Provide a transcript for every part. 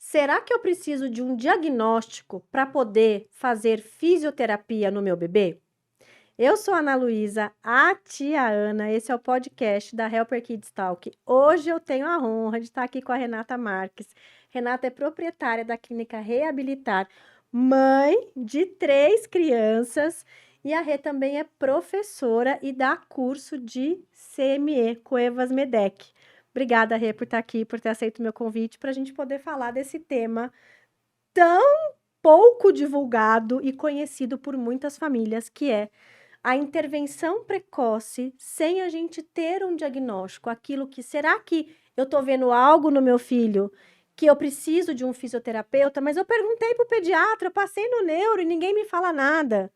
Será que eu preciso de um diagnóstico para poder fazer fisioterapia no meu bebê? Eu sou a Ana Luísa, a tia Ana, esse é o podcast da Helper Kids Talk. Hoje eu tenho a honra de estar aqui com a Renata Marques. Renata é proprietária da clínica Reabilitar, mãe de 3 crianças, e a Rê também é professora e dá curso de CME, Cuevas Medec. Obrigada, Rê, por estar aqui, por ter aceito o meu convite, para a gente poder falar desse tema tão pouco divulgado e conhecido por muitas famílias, que é a intervenção precoce sem a gente ter um diagnóstico. Aquilo que, será que eu estou vendo algo no meu filho que eu preciso de um fisioterapeuta, mas eu perguntei para o pediatra, eu passei no neuro e ninguém me fala nada.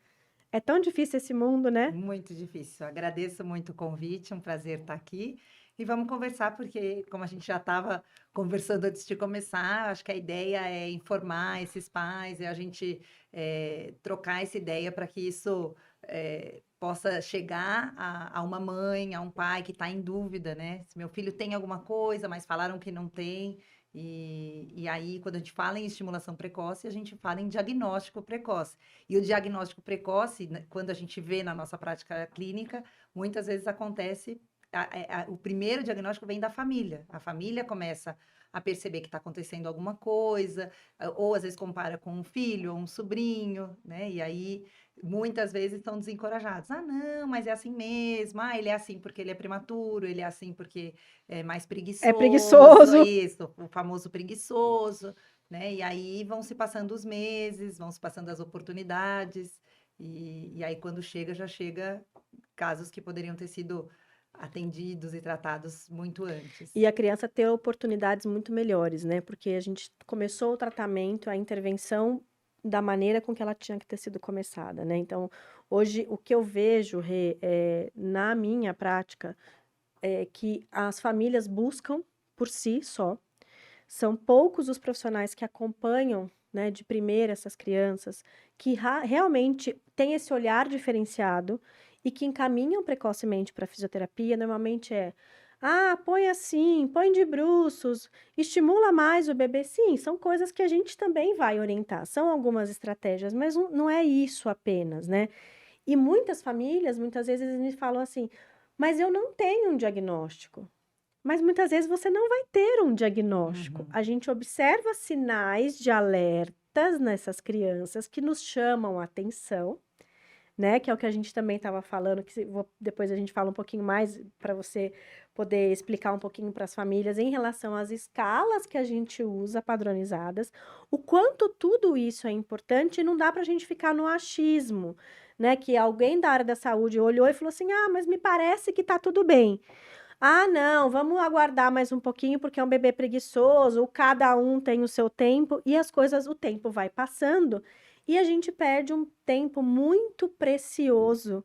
É tão difícil esse mundo, né? Muito difícil. Agradeço muito o convite, um prazer estar aqui. E vamos conversar, porque, como a gente já estava conversando antes de começar, acho que a ideia é informar esses pais, é a gente trocar essa ideia para que isso possa chegar a uma mãe, a um pai que está em dúvida, né? Se meu filho tem alguma coisa, mas falaram que não tem. E aí, quando a gente fala em estimulação precoce, a gente fala em diagnóstico precoce. E o diagnóstico precoce, né, quando a gente vê na nossa prática clínica, muitas vezes acontece, o primeiro diagnóstico vem da família. A família começa a perceber que está acontecendo alguma coisa, ou às vezes compara com um filho ou um sobrinho, né? E aí, muitas vezes estão desencorajados. Ah, não, mas é assim mesmo. Ah, ele é assim porque ele é prematuro, ele é assim porque é mais É preguiçoso. preguiçoso. Isso, o famoso preguiçoso, né? E aí vão se passando os meses, vão se passando as oportunidades, e aí quando chega, já chega casos que poderiam ter sido atendidos e tratados muito antes. E a criança ter oportunidades muito melhores, né? Porque a gente começou o tratamento, a intervenção da maneira com que ela tinha que ter sido começada, né? Então, hoje, o que eu vejo, Rê, na minha prática, é que as famílias buscam por si só. São poucos os profissionais que acompanham, né, de primeira essas crianças, que realmente têm esse olhar diferenciado e que encaminham precocemente para a fisioterapia. Normalmente põe assim, põe de bruços, estimula mais o bebê. Sim, são coisas que a gente também vai orientar, são algumas estratégias, mas não é isso apenas, né? E muitas famílias, muitas vezes, me falam assim, mas eu não tenho um diagnóstico. Mas muitas vezes você não vai ter um diagnóstico. Uhum. A gente observa sinais de alertas nessas crianças que nos chamam a atenção, né? Que é o que a gente também estava falando, que depois a gente fala um pouquinho mais para você poder explicar um pouquinho para as famílias em relação às escalas que a gente usa padronizadas, o quanto tudo isso é importante e não dá para a gente ficar no achismo, né? Que alguém da área da saúde olhou e falou assim: ah, mas me parece que tá tudo bem. Ah, não, vamos aguardar mais um pouquinho porque é um bebê preguiçoso, cada um tem o seu tempo e as coisas, o tempo vai passando e a gente perde um tempo muito precioso,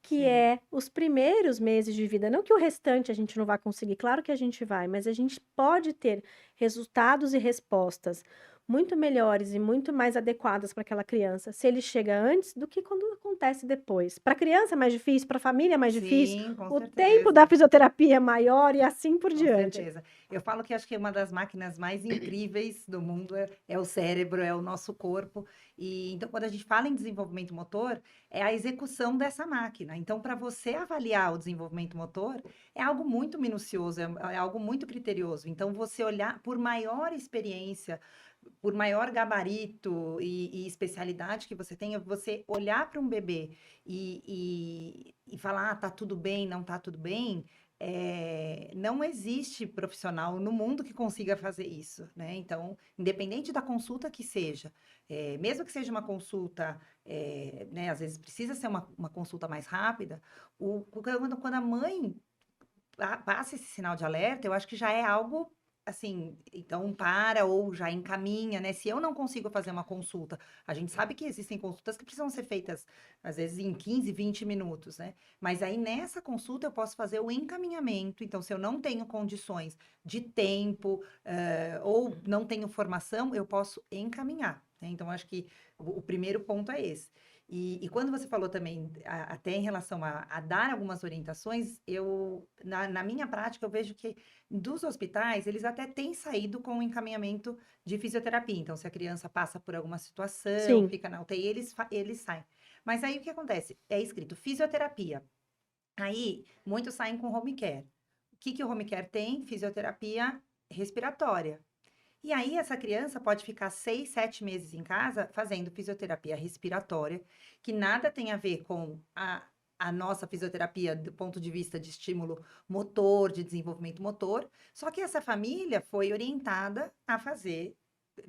que Sim. é os primeiros meses de vida. Não que o restante a gente não vai conseguir, claro que a gente vai, mas a gente pode ter resultados e respostas muito melhores e muito mais adequadas para aquela criança se ele chega antes do que quando acontece depois. Para a criança é mais difícil, para a família é mais difícil, Sim, com o tempo da certeza. fisioterapia é maior e assim por Com diante. certeza. Eu falo que acho que uma das máquinas mais incríveis do mundo é o cérebro, é o nosso corpo. E então, quando a gente fala em desenvolvimento motor, é a execução dessa máquina. Então, para você avaliar o desenvolvimento motor, é algo muito minucioso, é algo muito criterioso. Então, você olhar, por maior experiência, por maior gabarito e especialidade que você tenha, você olhar para um bebê e falar, tá tudo bem, não tá tudo bem, não existe profissional no mundo que consiga fazer isso, né? Então, independente da consulta que seja, mesmo que seja uma consulta, né, às vezes precisa ser uma consulta mais rápida, quando a mãe passa esse sinal de alerta, eu acho que já é algo assim, então para ou já encaminha, né? Se eu não consigo fazer uma consulta, a gente sabe que existem consultas que precisam ser feitas, às vezes, em 15, 20 minutos, né? Mas aí nessa consulta eu posso fazer o encaminhamento. Então, se eu não tenho condições de tempo, ou não tenho formação, eu posso encaminhar, né? Então, acho que o primeiro ponto é esse. E quando você falou também, até em relação a dar algumas orientações, na minha prática, eu vejo que dos hospitais, eles até têm saído com o encaminhamento de fisioterapia. Então, se a criança passa por alguma situação, Sim, fica na UTI, eles saem. Mas aí o que acontece? É escrito fisioterapia. Aí, muitos saem com home care. O que o home care tem? Fisioterapia respiratória. E aí, essa criança pode ficar 6, 7 meses em casa fazendo fisioterapia respiratória, que nada tem a ver com a nossa fisioterapia do ponto de vista de estímulo motor, de desenvolvimento motor. Só que essa família foi orientada a fazer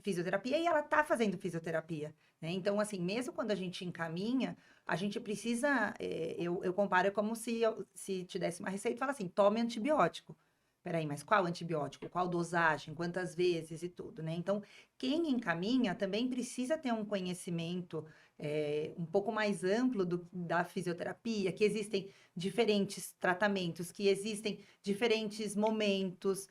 fisioterapia e ela está fazendo fisioterapia, né? Então, assim, mesmo quando a gente encaminha, a gente precisa. Eu comparo como se te desse uma receita e fala assim: tome antibiótico. Peraí, mas qual antibiótico? Qual dosagem? Quantas vezes e tudo, né? Então, quem encaminha também precisa ter um conhecimento um pouco mais amplo da fisioterapia, que existem diferentes tratamentos, que existem diferentes momentos.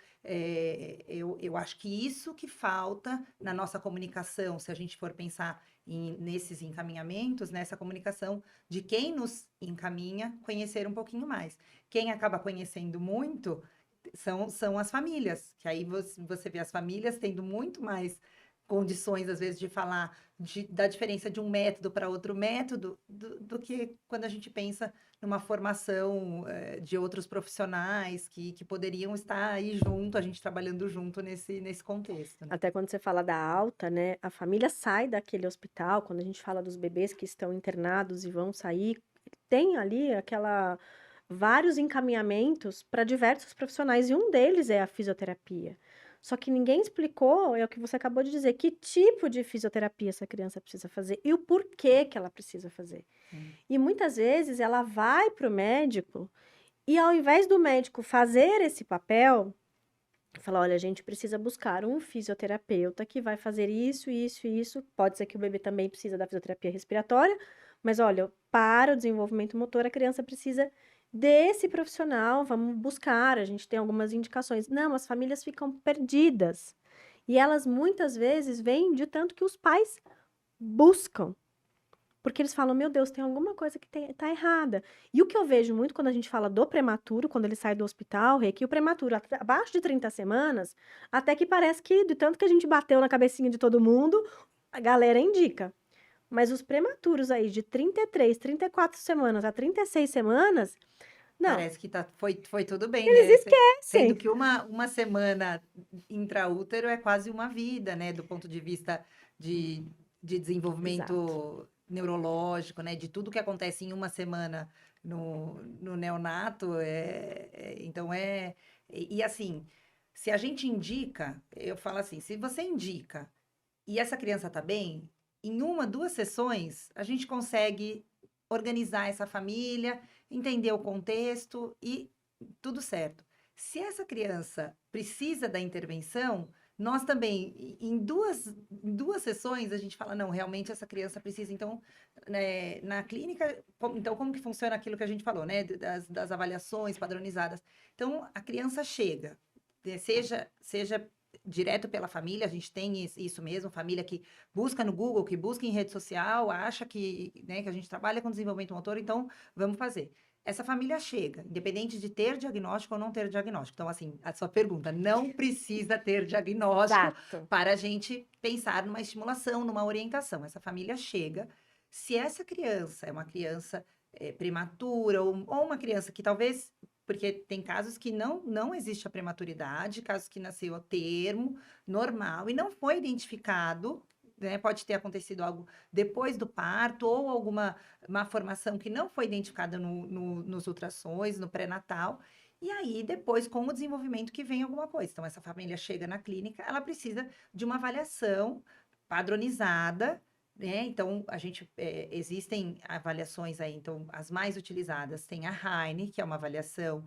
Eu acho que isso que falta na nossa comunicação, se a gente for pensar nesses encaminhamentos, nessa comunicação de quem nos encaminha, conhecer um pouquinho mais. Quem acaba conhecendo muito são as famílias, que aí você vê as famílias tendo muito mais condições, às vezes, de falar da diferença de um método para outro método, do que quando a gente pensa numa formação de outros profissionais que poderiam estar aí junto, a gente trabalhando junto nesse contexto, né? até quando você fala da alta, né? A família sai daquele hospital, quando a gente fala dos bebês que estão internados e vão sair, tem ali aquela vários encaminhamentos para diversos profissionais, e um deles é a fisioterapia. Só que ninguém explicou, é o que você acabou de dizer, que tipo de fisioterapia essa criança precisa fazer e o porquê que ela precisa fazer. Sim. E muitas vezes ela vai para o médico e ao invés do médico fazer esse papel, falar, olha, a gente precisa buscar um fisioterapeuta que vai fazer isso, isso e isso. Pode ser que o bebê também precisa da fisioterapia respiratória, mas olha, para o desenvolvimento motor, a criança precisa desse profissional, vamos buscar, a gente tem algumas indicações. Não, as famílias ficam perdidas. E elas muitas vezes vêm de tanto que os pais buscam. Porque eles falam, meu Deus, tem alguma coisa que tá errada. E o que eu vejo muito quando a gente fala do prematuro, quando ele sai do hospital, é que o prematuro, abaixo de 30 semanas, até que parece que, de tanto que a gente bateu na cabecinha de todo mundo, a galera indica. Mas os prematuros aí, de 33, 34 semanas a 36 semanas, não, Parece que foi tudo bem, eles né? Sendo esquecem. que uma semana intraútero é quase uma vida, né? Do ponto de vista de, de Exato. desenvolvimento neurológico, né? De tudo que acontece em uma semana no neonato. Então, E assim, se a gente indica, eu falo assim, se você indica e essa criança tá bem, em uma, duas sessões, a gente consegue organizar essa família, entender o contexto e tudo certo. Se essa criança precisa da intervenção, nós também, em duas sessões, a gente fala, não, realmente essa criança precisa. Então, né, na clínica, então, como que funciona aquilo que a gente falou, né? Das avaliações padronizadas. Então, a criança chega, seja direto pela família, a gente tem isso mesmo, família que busca no Google, que busca em rede social, acha que, né, que a gente trabalha com desenvolvimento motor, então vamos fazer. Essa família chega, independente de ter diagnóstico ou não ter diagnóstico. Então, assim, a sua pergunta, não precisa ter diagnóstico Exato. para a gente pensar numa estimulação, numa orientação. Essa família chega, se essa criança é uma criança prematura ou uma criança que talvez porque tem casos que não existe a prematuridade, casos que nasceu a termo, normal, e não foi identificado, né? Pode ter acontecido algo depois do parto, ou alguma malformação que não foi identificada nos ultrassons, no pré-natal. E aí, depois, com o desenvolvimento, que vem alguma coisa. Então, essa família chega na clínica, ela precisa de uma avaliação padronizada, né? Então, existem avaliações aí, então, as mais utilizadas tem a Heine, que é uma avaliação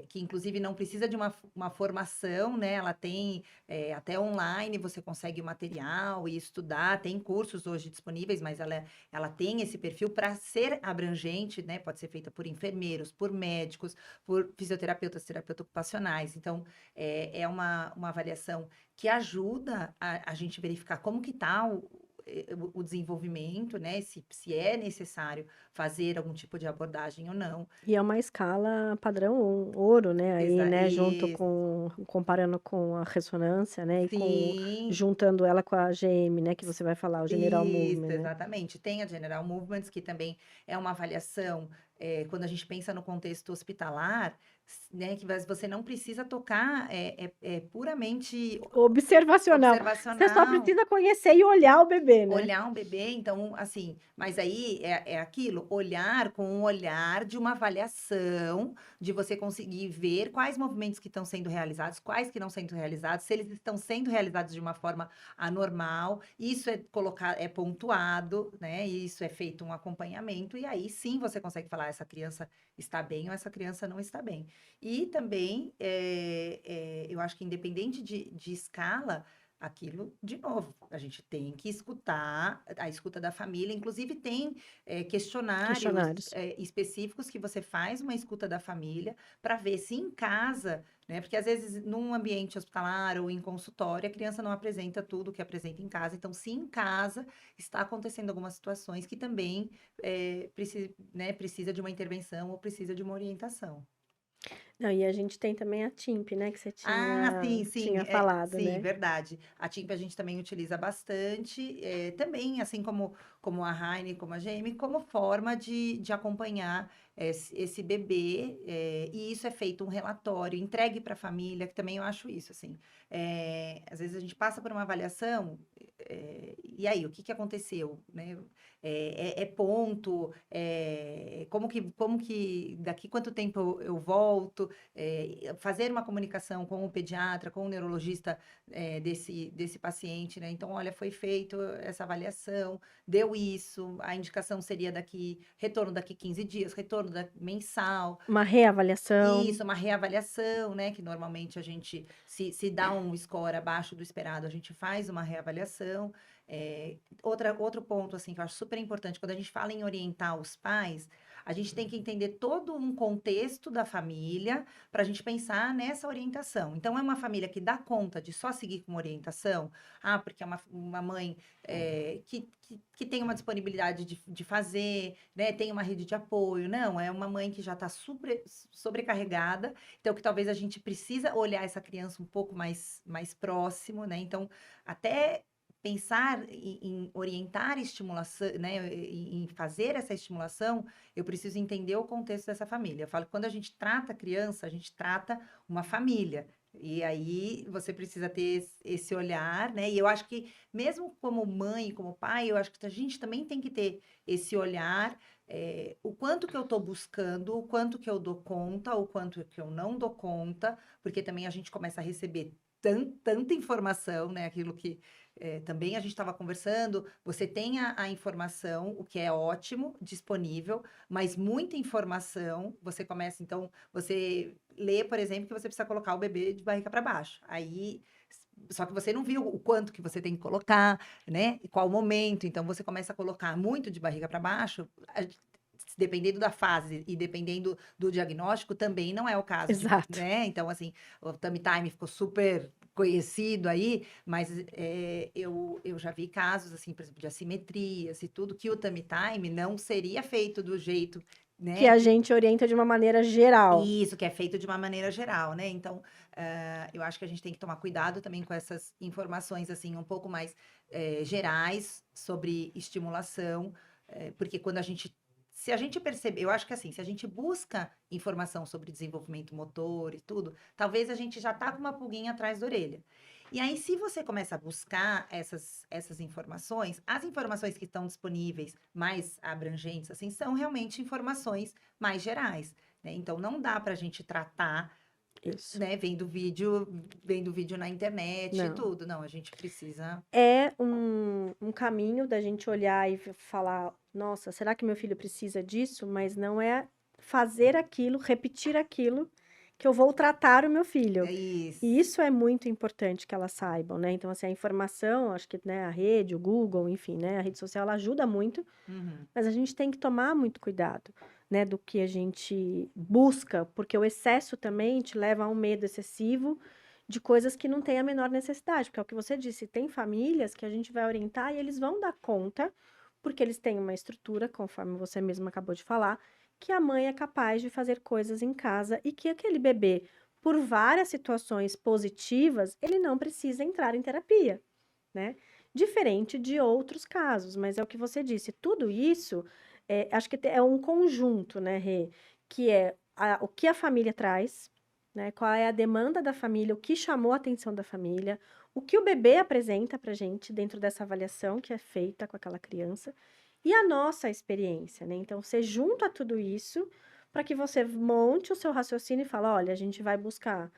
que, inclusive, não precisa de uma formação, né? Ela tem até online, você consegue o material e estudar, tem cursos hoje disponíveis, mas ela tem esse perfil para ser abrangente, né? Pode ser feita por enfermeiros, por médicos, por fisioterapeutas, terapeutas ocupacionais. Então, é uma avaliação que ajuda a gente verificar como que está o desenvolvimento, né? Se é necessário fazer algum tipo de abordagem ou não. E é uma escala padrão ouro, né, aí, né, junto Isso. com comparando com a ressonância, né, e com Sim, juntando ela com a GM, né, que você vai falar, o General isso, Movement, né. exatamente. Tem a General Movements, que também é uma avaliação, quando a gente pensa no contexto hospitalar, né, que você não precisa tocar, é puramente Observacional. Você só observacional. precisa conhecer e olhar o bebê, né. Olhar um bebê, então, assim, mas aí é aquilo, olhar com o olhar de uma avaliação, de você conseguir ver quais movimentos que estão sendo realizados, quais que não sendo realizados, se eles estão sendo realizados de uma forma anormal, isso é pontuado, né? Isso é feito um acompanhamento, e aí sim você consegue falar, essa criança está bem ou essa criança não está bem. E também, eu acho que independente de escala, aquilo, de novo, a gente tem que escutar a escuta da família. Inclusive, tem questionários Questionários. específicos que você faz uma escuta da família para ver se em casa, né? Porque às vezes, num ambiente hospitalar ou em consultório, a criança não apresenta tudo que apresenta em casa. Então, se em casa está acontecendo algumas situações que também precisa de uma intervenção ou precisa de uma orientação. Não, e a gente tem também a TIMP, né, que você Ah, tinha sim, sim, tinha falado, sim, né. verdade. A TIMP a gente também utiliza bastante, também, assim como a Heine, como a GM, como forma de acompanhar esse bebê, e isso é feito um relatório, entregue para a família, que também eu acho isso, assim. Às vezes a gente passa por uma avaliação, e aí, o que que aconteceu, né? É ponto, como que daqui quanto tempo eu volto? Fazer uma comunicação com o pediatra, com o neurologista desse paciente, né? Então, olha, foi feito essa avaliação, deu isso, a indicação seria retorno daqui 15 dias, retorno mensal, Uma reavaliação. isso, uma reavaliação, né? Que normalmente a gente, se dá um score abaixo do esperado, a gente faz uma reavaliação. Outro ponto, assim, que eu acho super importante, quando a gente fala em orientar os pais, a gente tem que entender todo um contexto da família para a gente pensar nessa orientação. Então, é uma família que dá conta de só seguir com orientação, porque é uma mãe que tem uma disponibilidade de fazer, né? Tem uma rede de apoio. Não, é uma mãe que já está sobrecarregada, então que talvez a gente precisa olhar essa criança um pouco mais próximo, né? Então, até pensar em orientar a estimulação, né, em fazer essa estimulação, eu preciso entender o contexto dessa família. Eu falo que quando a gente trata a criança, a gente trata uma família. E aí você precisa ter esse olhar, né? E eu acho que, mesmo como mãe, como pai, eu acho que a gente também tem que ter esse olhar, o quanto que eu estou buscando, o quanto que eu dou conta, o quanto que eu não dou conta, porque também a gente começa a receber tanta informação, né? Aquilo que também a gente estava conversando, você tem a informação, o que é ótimo, disponível, mas muita informação, você começa, então, você lê, por exemplo, que você precisa colocar o bebê de barriga para baixo. Aí, só que você não viu o quanto que você tem que colocar, né? E qual momento. Então, você começa a colocar muito de barriga para baixo, dependendo da fase e dependendo do diagnóstico, também não é o caso de, Exato. né? Então, assim, o tummy time ficou super conhecido aí, mas eu já vi casos, assim, por exemplo, de assimetrias e tudo, que o tummy time não seria feito do jeito, Que né, a que gente orienta de uma maneira geral. isso, que é feito de uma maneira geral, né? Então, eu acho que a gente tem que tomar cuidado também com essas informações, assim, um pouco mais gerais sobre estimulação, porque quando se a gente perceber, eu acho que assim, se a gente busca informação sobre desenvolvimento motor e tudo, talvez a gente já tá com uma pulguinha atrás da orelha. E aí, se você começa a buscar essas informações, as informações que estão disponíveis, mais abrangentes, assim, são realmente informações mais gerais, né? Então, não dá para a gente tratar, Isso. né, vendo vídeo na internet e Não. tudo. Não, a gente precisa. É um caminho da gente olhar e falar: "Nossa, será que meu filho precisa disso?", mas não é fazer aquilo, repetir aquilo que eu vou tratar o meu filho. É E isso. isso é muito importante que elas saibam, né. Então, assim, a informação, acho que, né, a rede, o Google, enfim, né, a rede social, ela ajuda muito, Uhum. mas a gente tem que tomar muito cuidado, né, do que a gente busca, porque o excesso também te leva a um medo excessivo de coisas que não têm a menor necessidade, porque é o que você disse, tem famílias que a gente vai orientar e eles vão dar conta, porque eles têm uma estrutura, conforme você mesma acabou de falar, que a mãe é capaz de fazer coisas em casa e que aquele bebê, por várias situações positivas, ele não precisa entrar em terapia, né? Diferente de outros casos, mas é o que você disse, tudo isso, acho que é um conjunto, né, Rê? Que é o que a família traz, né? Qual é a demanda da família, o que chamou a atenção da família, o que o bebê apresenta pra gente dentro dessa avaliação que é feita com aquela criança e a nossa experiência, né? Então, você junta tudo isso para que você monte o seu raciocínio e fale, olha, a gente vai buscar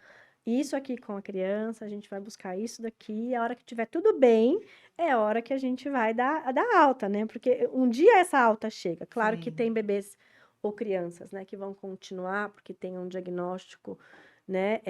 isso aqui com a criança, a gente vai buscar isso daqui, e a hora que tiver tudo bem, é a hora que a gente vai dar alta, né? Porque um dia essa alta chega. Claro que Sim. tem bebês ou crianças, né, que vão continuar porque tem um diagnóstico, né,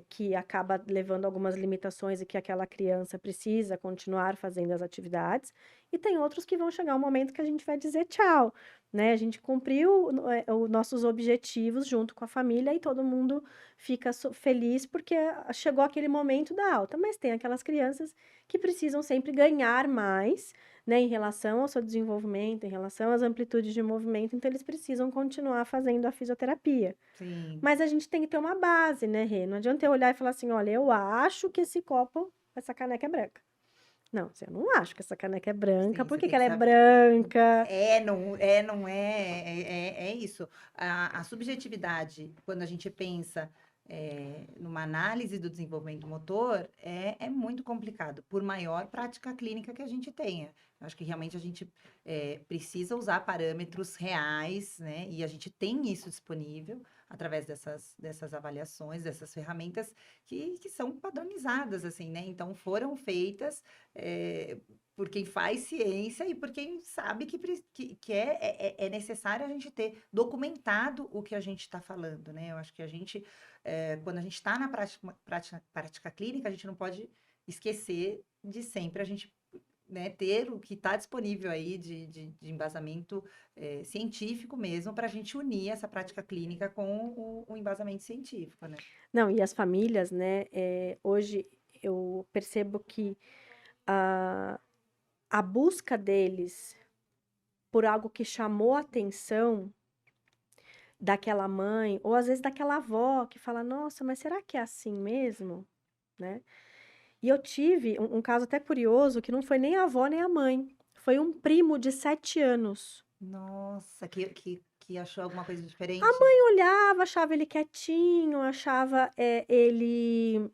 que acaba levando algumas limitações e que aquela criança precisa continuar fazendo as atividades. E tem outros que vão chegar um momento que a gente vai dizer tchau, né? A gente cumpriu os nossos objetivos junto com a família e todo mundo fica feliz porque chegou aquele momento da alta. Mas tem aquelas crianças que precisam sempre ganhar mais, né, em relação ao seu desenvolvimento, em relação às amplitudes de movimento, então eles precisam continuar fazendo a fisioterapia. Sim. Mas a gente tem que ter uma base, né, Rê? Não adianta eu olhar e falar assim, olha, eu acho que esse copo, essa caneca é branca. Não, eu não acho que essa caneca é branca. Sim, Por você que tem que que ela é saber. branca? Não é, é isso. A subjetividade, quando a gente pensa numa análise do desenvolvimento motor, é muito complicado, por maior prática clínica que a gente tenha. Eu acho que realmente a gente precisa usar parâmetros reais, né? E a gente tem isso disponível através dessas avaliações, dessas ferramentas que são padronizadas, assim, né? Então, foram feitas por quem faz ciência e por quem sabe que é necessário a gente ter documentado o que a gente está falando, né? Eu acho que a gente, quando a gente está na prática clínica, a gente não pode esquecer de sempre a gente, né, ter o que está disponível aí de embasamento científico mesmo, para a gente unir essa prática clínica com o embasamento científico, né? Não, e as famílias, né? Hoje eu percebo que a, a busca deles por algo que chamou a atenção daquela mãe, ou às vezes daquela avó que fala, nossa, mas será que é assim mesmo? Né? E eu tive um caso até curioso que não foi nem a avó nem a mãe, foi um primo de 7 anos. Nossa, que achou alguma coisa diferente? Eu olhava, achava ele quietinho, achava ele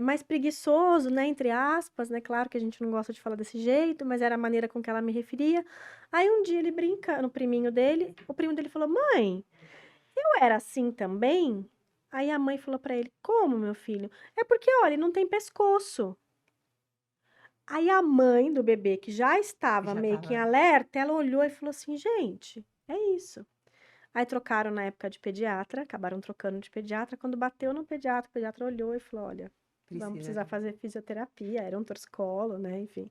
mais preguiçoso, né? Entre aspas, né? Claro que a gente não gosta de falar desse jeito, mas era a maneira com que ela me referia. Aí um dia ele brincando, o priminho dele, o primo dele falou: Mãe, eu era assim também? Aí a mãe falou pra ele: Como, meu filho? É porque, olha, ele não tem pescoço. Aí a mãe do bebê, que já estava Já meio que em estava. alerta, ela olhou e falou assim: Gente, é isso. Aí trocaram na época de pediatra, acabaram trocando de pediatra. Quando bateu no pediatra, o pediatra olhou e falou: Olha, vamos Precisa. precisar fazer fisioterapia. Era um torcicolo, né? Enfim.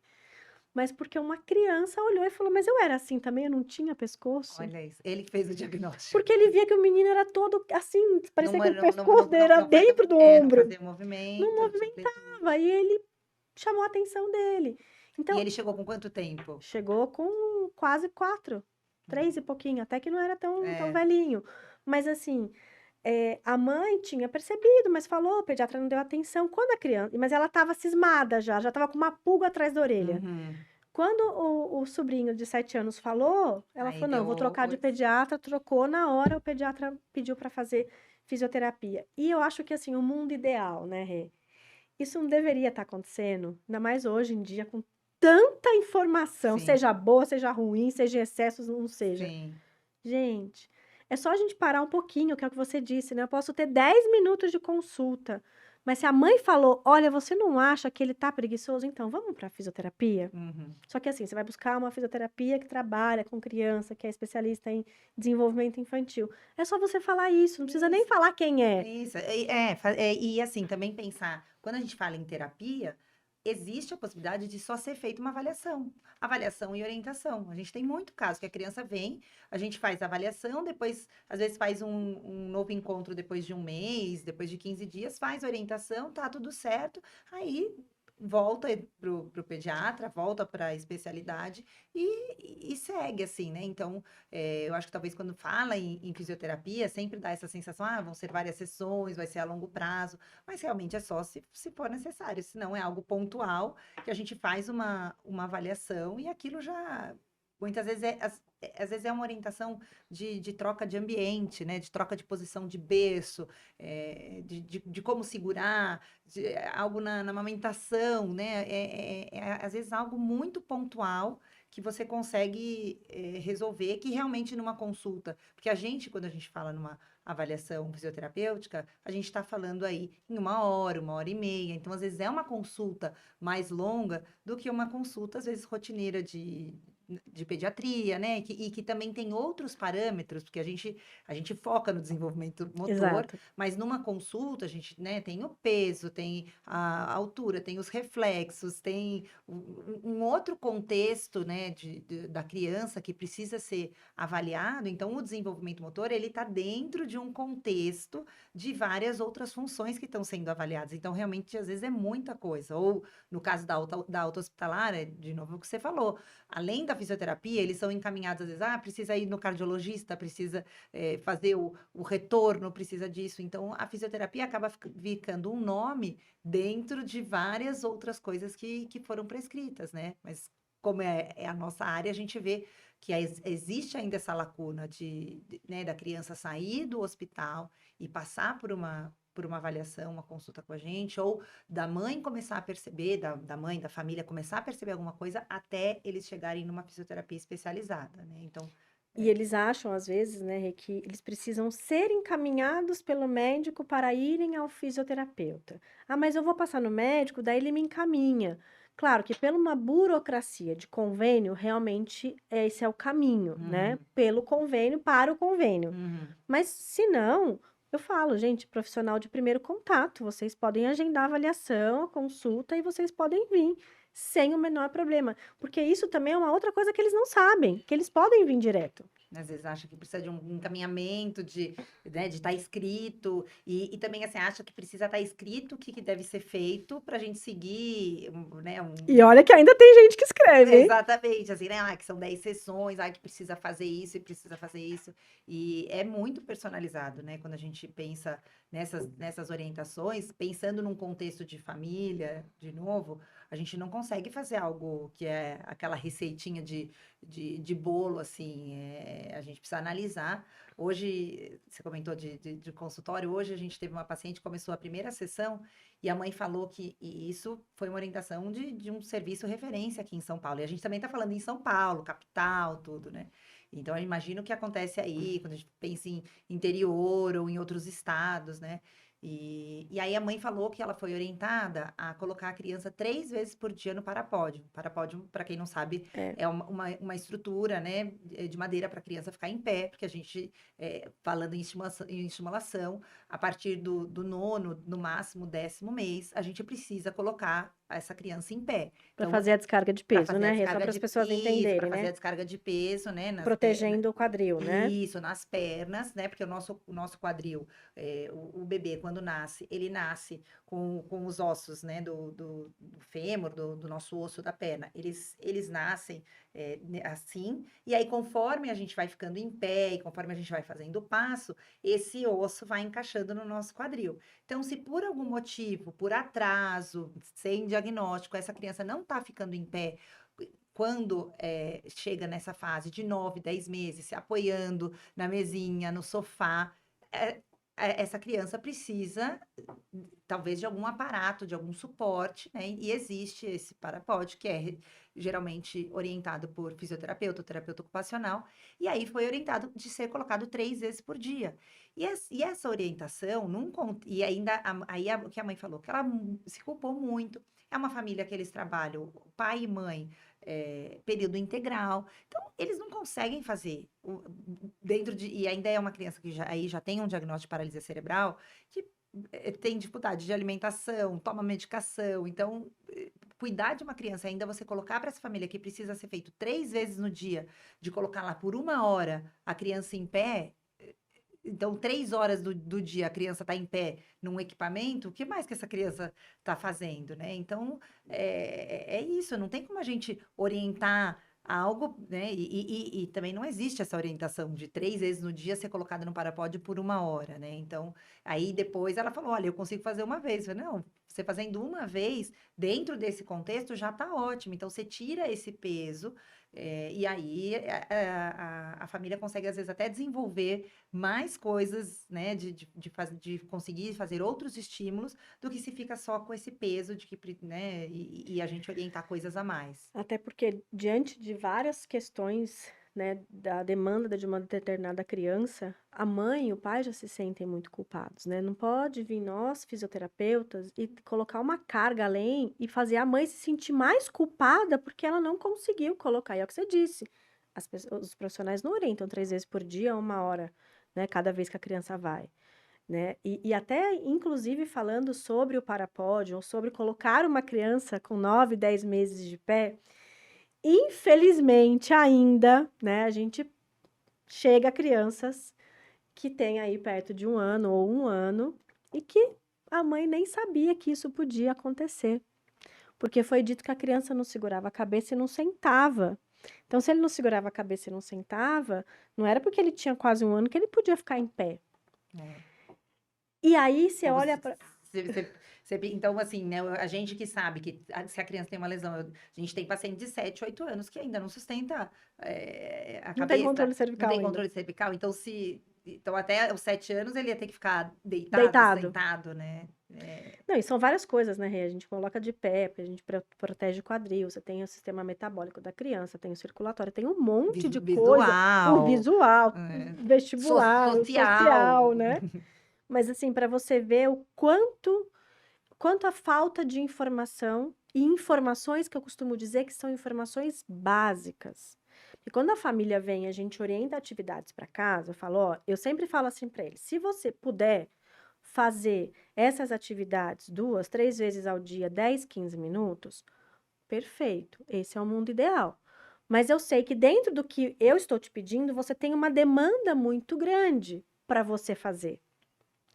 Mas porque uma criança olhou e falou: Mas eu era assim também, eu não tinha pescoço. Olha isso. Ele que fez o diagnóstico. Porque ele via que o menino era todo assim, parecia Não, que o não, pescoço dele era não fazia, dentro do ombro, não fazia não movimento, não tinha amplitude. movimentava. E ele chamou a atenção dele. E Então, ele chegou com quanto tempo? chegou com quase 4, 3 e pouquinho, até que não era tão É, velhinho. Mas assim, a mãe tinha percebido, mas falou, o pediatra não deu atenção. Quando a criança. Mas ela estava cismada já estava com uma pulga atrás da orelha. uhum. Quando o sobrinho de 7 anos falou, ela Aí falou: não, deu vou trocar de pediatra. Trocou na hora, o pediatra pediu para fazer fisioterapia. E eu acho que assim, o mundo ideal, né, Rê? Isso não deveria estar acontecendo, ainda mais hoje em dia, com tanta informação, sim, seja boa, seja ruim, seja em excessos, não seja. sim. Gente, é só a gente parar um pouquinho, que é o que você disse, né? Eu posso ter 10 minutos de consulta, mas se a mãe falou, olha, você não acha que ele tá preguiçoso? Então, vamos para fisioterapia? Uhum. Só que assim, você vai buscar uma fisioterapia que trabalha com criança, que é especialista em desenvolvimento infantil. É só você falar isso, não precisa nem Isso, falar quem é. isso. E assim, também pensar, quando a gente fala em terapia, existe a possibilidade de só ser feita uma avaliação e orientação. A gente tem muito caso que a criança vem, a gente faz a avaliação, depois, às vezes, faz um novo encontro depois de um mês, depois de 15 dias, faz a orientação, tá tudo certo, aí volta pro pediatra, volta para a especialidade e segue assim, né? Então, eu acho que talvez quando fala em fisioterapia, sempre dá essa sensação, vão ser várias sessões, vai ser a longo prazo, mas realmente é só se for necessário, senão é algo pontual, que a gente faz uma avaliação e aquilo já, muitas vezes, às vezes é uma orientação de troca de ambiente, né? De troca de posição de berço, de como segurar, algo na amamentação, né? Às vezes algo muito pontual que você consegue resolver, que realmente numa consulta, porque a gente, quando a gente fala numa avaliação fisioterapêutica, a gente está falando aí em 1 hora e meia, então às vezes é uma consulta mais longa do que uma consulta, às vezes, rotineira de pediatria, né? E que também tem outros parâmetros, porque a gente foca no desenvolvimento motor, Exato. mas numa consulta a gente, né, tem o peso, tem a altura, tem os reflexos, tem um outro contexto, né, da criança que precisa ser avaliado. Então, o desenvolvimento motor, ele está dentro de um contexto de várias outras funções que estão sendo avaliadas. Então, realmente, às vezes é muita coisa. Ou, no caso da alta hospitalar, de novo o que você falou, além da fisioterapia, eles são encaminhados, às vezes, precisa ir no cardiologista, precisa fazer o retorno, precisa disso. Então, a fisioterapia acaba ficando um nome dentro de várias outras coisas que foram prescritas, né? Mas como é a nossa área, a gente vê que existe ainda essa lacuna né, da criança sair do hospital e passar por uma avaliação, uma consulta com a gente, ou da mãe começar a perceber, da mãe, da família começar a perceber alguma coisa, até eles chegarem numa fisioterapia especializada, né? Então, E eles acham, às vezes, né, Rê, que eles precisam ser encaminhados pelo médico para irem ao fisioterapeuta. Mas eu vou passar no médico, daí ele me encaminha. Claro que pela uma burocracia de convênio, realmente esse é o caminho, né? uhum, Pelo convênio para o convênio. uhum. Mas se não, eu falo, gente, profissional de primeiro contato, vocês podem agendar a avaliação, a consulta e vocês podem vir sem o menor problema. Porque isso também é uma outra coisa que eles não sabem, que eles podem vir direto. Às vezes acha que precisa de um encaminhamento, né, de estar escrito, e também assim, acha que precisa estar escrito o que deve ser feito para a gente seguir, né, E olha que ainda tem gente que escreve, hein? exatamente, assim, né? Que são 10 sessões, que precisa fazer isso e precisa fazer isso. E é muito personalizado, né? Quando a gente pensa nessas orientações, pensando num contexto de família, de novo, a gente não consegue fazer algo que é aquela receitinha de bolo, assim. A gente precisa analisar. Hoje, você comentou de consultório, hoje a gente teve uma paciente que começou a primeira sessão e a mãe falou que isso foi uma orientação de um serviço referência aqui em São Paulo. E a gente também está falando em São Paulo, capital, tudo, né? Então, eu imagino o que acontece aí, quando a gente pensa em interior ou em outros estados, né? E aí a mãe falou que ela foi orientada a colocar a criança 3 vezes por dia no parapódio. Parapódio, para quem não sabe, É. é uma estrutura, né, de madeira para a criança ficar em pé, porque a gente, falando em estimulação, a partir do nono, no máximo 10º mês, a gente precisa colocar essa criança em pé. Para Então, fazer a descarga de para peso, fazer a né, Rê? Só descarga para as de pessoas peso, para entenderem, fazer a né? descarga de peso, né, Protegendo o quadril, né? isso, nas pernas, né? Porque o nosso quadril, o bebê, quando nasce, ele nasce com os ossos, né? Do fêmur, do nosso osso da perna. Eles nascem assim, e aí, conforme a gente vai ficando em pé e conforme a gente vai fazendo o passo, esse osso vai encaixando no nosso quadril. Então, se por algum motivo, por atraso, sem diagnóstico, essa criança não está ficando em pé, quando chega nessa fase de 9, 10 meses, se apoiando na mesinha, no sofá, essa criança precisa, talvez, de algum aparato, de algum suporte, né? E existe esse parapódio, que é geralmente orientado por fisioterapeuta, ou terapeuta ocupacional, e aí foi orientado de ser colocado 3 vezes por dia. E essa orientação, e ainda, o que a mãe falou, que ela se culpou muito, é uma família que eles trabalham, pai e mãe, período integral. Então, eles não conseguem fazer e ainda é uma criança que aí já tem um diagnóstico de paralisia cerebral, que tem dificuldade de alimentação, toma medicação. Então, cuidar de uma criança, ainda você colocar para essa família que precisa ser feito 3 vezes no dia, de colocar lá por 1 hora a criança em pé, então 3 horas do dia a criança está em pé num equipamento, o que mais que essa criança está fazendo, né? Então, é isso, não tem como a gente orientar algo, né? E também não existe essa orientação de 3 vezes no dia ser colocada no parapódio por 1 hora, né? Então, aí depois ela falou, olha, eu consigo fazer uma vez. Eu falei, não, você fazendo uma vez, dentro desse contexto, já está ótimo. Então, você tira esse peso, e aí a família consegue, às vezes, até desenvolver mais coisas, né, de conseguir fazer outros estímulos do que se fica só com esse peso de que, né, e a gente orientar coisas a mais. Até porque, diante de várias questões, né, da demanda de uma determinada criança, a mãe e o pai já se sentem muito culpados, né? Não pode vir nós, fisioterapeutas, e colocar uma carga além e fazer a mãe se sentir mais culpada porque ela não conseguiu colocar. E é o que você disse, os profissionais não orientam 3 vezes por dia, 1 hora, né, cada vez que a criança vai. Né? E até, inclusive, falando sobre o parapódio, ou sobre colocar uma criança com 9, 10 meses de pé, infelizmente ainda, né, a gente chega a crianças que têm aí perto de 1 ano ou 1 ano e que a mãe nem sabia que isso podia acontecer, porque foi dito que a criança não segurava a cabeça e não sentava. Então, se ele não segurava a cabeça e não sentava, não era porque ele tinha quase 1 ano que ele podia ficar em pé. É. E aí você Como olha para. então, assim, né, a gente que sabe que se a criança tem uma lesão, a gente tem paciente de 7, 8 anos que ainda não sustenta a Não tem cabeça, controle não cervical tem ainda. controle cervical, então até os 7 anos ele ia ter que ficar deitado, Deitado. sentado, né? Não, e são várias coisas, né, Rê? A gente coloca de pé, porque a gente protege o quadril, você tem o sistema metabólico da criança, tem o circulatório, tem um monte de coisa, o Visual, visual, é, vestibular, o social. social, né? Mas assim, para você ver o quanto a falta de informação e informações que eu costumo dizer que são informações básicas. E quando a família vem, a gente orienta atividades para casa, eu falo, ó, eu sempre falo assim para eles, se você puder fazer essas atividades 2, 3 vezes ao dia, 10, 15 minutos, perfeito, esse é o mundo ideal. Mas eu sei que dentro do que eu estou te pedindo, você tem uma demanda muito grande para você fazer,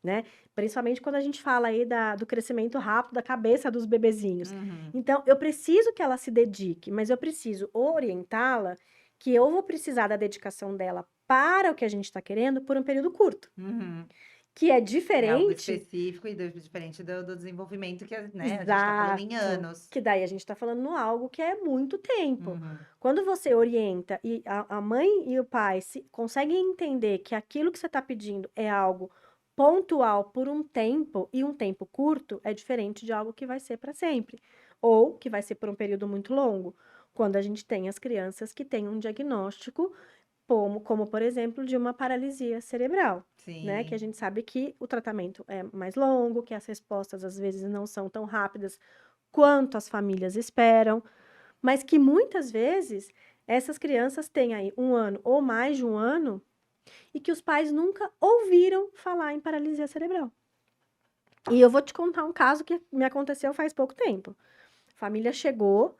né? Principalmente quando a gente fala aí do crescimento rápido da cabeça dos bebezinhos. Uhum, Então, eu preciso que ela se dedique, mas eu preciso orientá-la que eu vou precisar da dedicação dela para o que a gente está querendo por um período curto, uhum. que é É algo diferente. específico e diferente do desenvolvimento que, né, a gente está falando em Exato. anos. Que daí a gente está falando no algo que é muito tempo. Uhum, Quando você orienta e a mãe e o pai conseguem entender que aquilo que você está pedindo é algo pontual por um tempo e um tempo curto, é diferente de algo que vai ser para sempre. Ou que vai ser por um período muito longo. Quando a gente tem as crianças que têm um diagnóstico como, por exemplo, de uma paralisia cerebral, né? Que a sim. gente sabe que o tratamento é mais longo, que as respostas às vezes não são tão rápidas quanto as famílias esperam, mas que muitas vezes essas crianças têm aí 1 ano ou mais de 1 ano e que os pais nunca ouviram falar em paralisia cerebral. E eu vou te contar um caso que me aconteceu faz pouco tempo. A família chegou,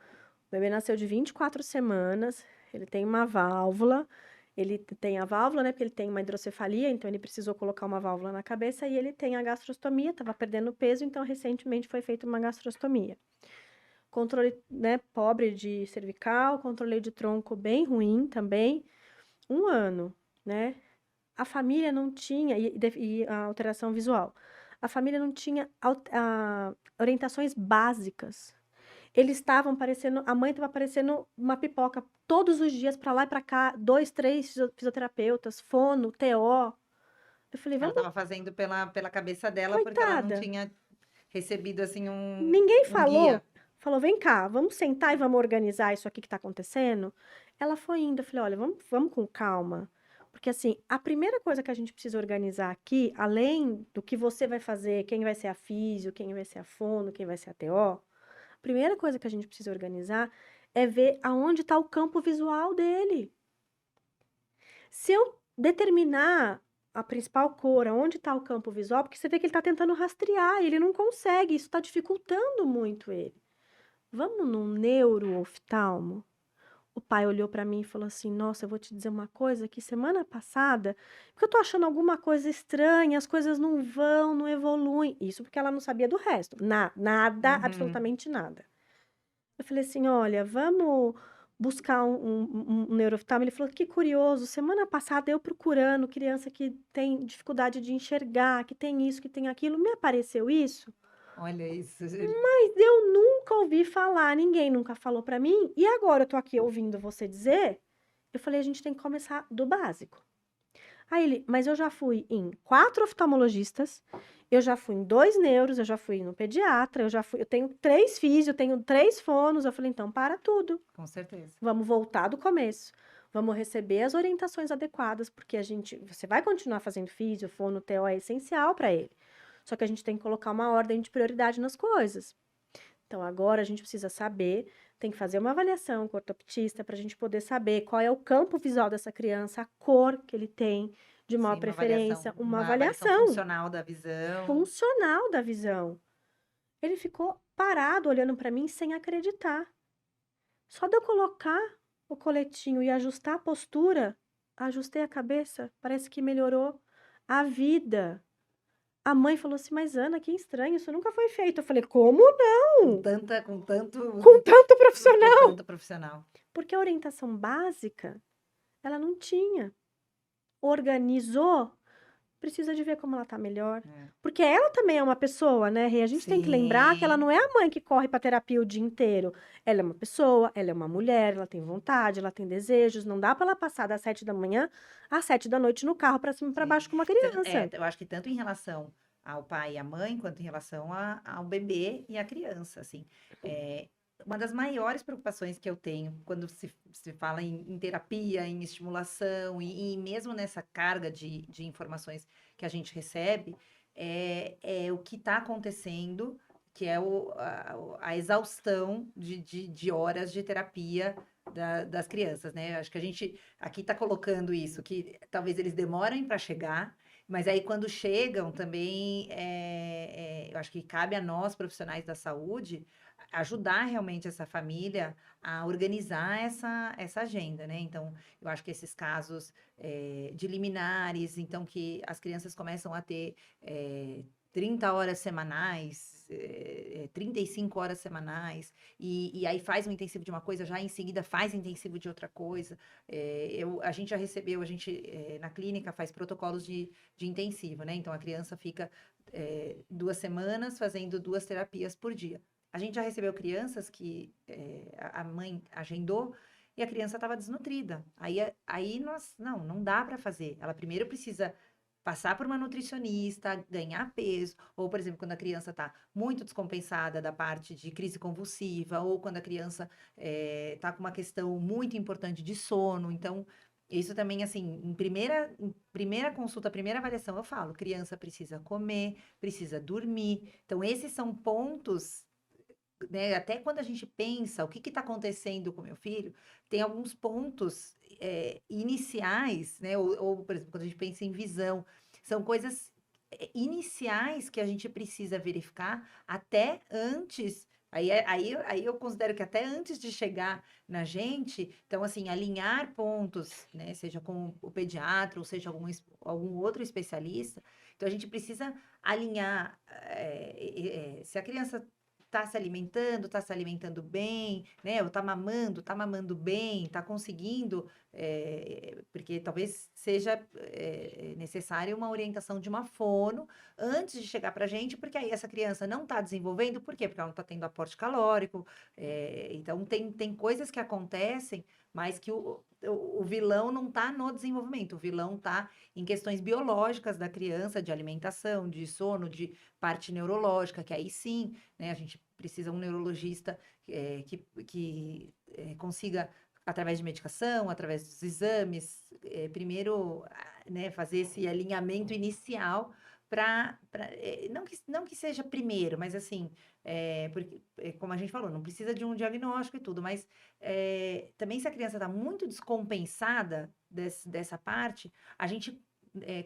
o bebê nasceu de 24 semanas, ele tem uma válvula, ele tem a válvula, né, porque ele tem uma hidrocefalia, então ele precisou colocar uma válvula na cabeça e ele tem a gastrostomia, estava perdendo peso, então recentemente foi feita uma gastrostomia. Controle, né, pobre de cervical, controle de tronco bem ruim também, 1 ano, né? A família não tinha, e a alteração visual, a família não tinha orientações básicas. Eles estavam parecendo, a mãe estava parecendo uma pipoca todos os dias para lá e para cá, 2, 3 fisioterapeutas, fono, TO. Eu falei, Ela vamos, estava fazendo pela cabeça dela porque ela não coitada. tinha recebido assim Ninguém um guia. falou, vem cá, vamos sentar e vamos organizar isso aqui que está acontecendo. Ela foi indo, eu falei, olha, vamos com calma. Porque assim, a primeira coisa que a gente precisa organizar aqui, além do que você vai fazer, quem vai ser a físio, quem vai ser a fono, quem vai ser a TO, a primeira coisa que a gente precisa organizar é ver aonde está o campo visual dele. Se eu determinar a principal cor, aonde está o campo visual, porque você vê que ele está tentando rastrear, e ele não consegue, isso está dificultando muito ele. vamos num neurooftalmo? O pai olhou pra mim e falou assim: Nossa, eu vou te dizer uma coisa que semana passada, porque eu tô achando alguma coisa estranha, as coisas não vão, não evoluem. Isso porque ela não sabia do resto. Nada, Uhum. absolutamente nada. Eu falei assim: Olha, vamos buscar um neurooftalmo. Ele falou: Que curioso, semana passada eu procurando criança que tem dificuldade de enxergar, que tem isso, que tem aquilo, me apareceu isso. Olha isso. Mas eu nunca ouvi falar, ninguém nunca falou pra mim, e agora eu tô aqui ouvindo você dizer, eu falei, a gente tem que começar do básico. Aí ele, mas eu já fui em 4 oftalmologistas, eu já fui em 2 neuros, eu já fui no pediatra, eu tenho 3 físio, eu tenho 3 fonos. Eu falei, então para tudo, Com certeza. vamos voltar do começo. Vamos receber as orientações adequadas, porque você vai continuar fazendo físio, fono, TO é essencial para ele. Só que a gente tem que colocar uma ordem de prioridade nas coisas. Então, agora a gente precisa saber, tem que fazer uma avaliação com o ortoptista para a gente poder saber qual é o campo visual dessa criança, a cor que ele tem, de maior Sim, preferência, uma uma avaliação avaliação funcional da visão. funcional da visão. Ele ficou parado olhando para mim sem acreditar. Só de eu colocar o coletinho e ajustar a postura, ajustei a cabeça, parece que melhorou a vida. A mãe falou assim: Mas Ana, que estranho, isso nunca foi feito. Eu falei: Como Com não? tanta, com tanto, Com tanto com profissional. tanto profissional. Porque a orientação básica, ela não tinha. Organizou, precisa de ver como ela tá melhor. É. Porque ela também é uma pessoa, né, Rê? A gente tem que lembrar que ela Sim, não é a mãe que corre pra terapia o dia inteiro. Ela é uma pessoa, ela é uma mulher, ela tem vontade, ela tem desejos. Não dá pra ela passar das 7 da manhã às 7 da noite no carro pra cima e pra sim. baixo com uma criança. Eu acho que tanto em relação ao pai e à mãe, quanto em relação ao bebê e à criança, assim. É, uma das maiores preocupações que eu tenho quando se fala em terapia, em estimulação e mesmo nessa carga de informações que a gente recebe, é o que está acontecendo, que é a exaustão de horas de terapia das crianças, né? Acho que a gente aqui está colocando isso, que talvez eles demorem para chegar, mas aí quando chegam também, eu acho que cabe a nós, profissionais da saúde, ajudar realmente essa família a organizar essa agenda, né? Então, eu acho que esses casos de liminares, então que as crianças começam a ter 30 horas semanais, 35 horas semanais, e aí faz um intensivo de uma coisa, já em seguida faz intensivo de outra coisa. A gente já recebeu, na clínica faz protocolos de intensivo, né? Então a criança fica 2 semanas fazendo 2 terapias por dia. A gente já recebeu crianças que a mãe agendou e a criança estava desnutrida. Aí não dá para fazer. Ela primeiro precisa passar por uma nutricionista, ganhar peso, ou, por exemplo, quando a criança está muito descompensada da parte de crise convulsiva, ou quando a criança está com uma questão muito importante de sono. Então, isso também, assim, em primeira consulta, primeira avaliação, eu falo, criança precisa comer, precisa dormir. Então, esses são pontos, né, até quando a gente pensa o que está acontecendo com meu filho, tem alguns pontos iniciais, né? Por exemplo, quando a gente pensa em visão, são coisas iniciais que a gente precisa verificar até antes. Aí eu considero que até antes de chegar na gente, então, assim, alinhar pontos, né? Seja com o pediatra, ou seja, algum outro especialista. Então, a gente precisa alinhar. Se a criança está se alimentando bem, né? Ou tá mamando bem, tá conseguindo, porque talvez seja necessária uma orientação de uma fono antes de chegar para a gente, porque aí essa criança não está desenvolvendo, por quê? Porque ela não está tendo aporte calórico, então tem coisas que acontecem, mas que o vilão não está no desenvolvimento, o vilão está em questões biológicas da criança, de alimentação, de sono, de parte neurológica, que aí sim, né, a gente precisa um neurologista que consiga, através de medicação, através dos exames, primeiro, né, fazer esse alinhamento inicial para não que seja primeiro, mas assim, porque, como a gente falou, não precisa de um diagnóstico e tudo, mas também se a criança está muito descompensada dessa parte, a gente,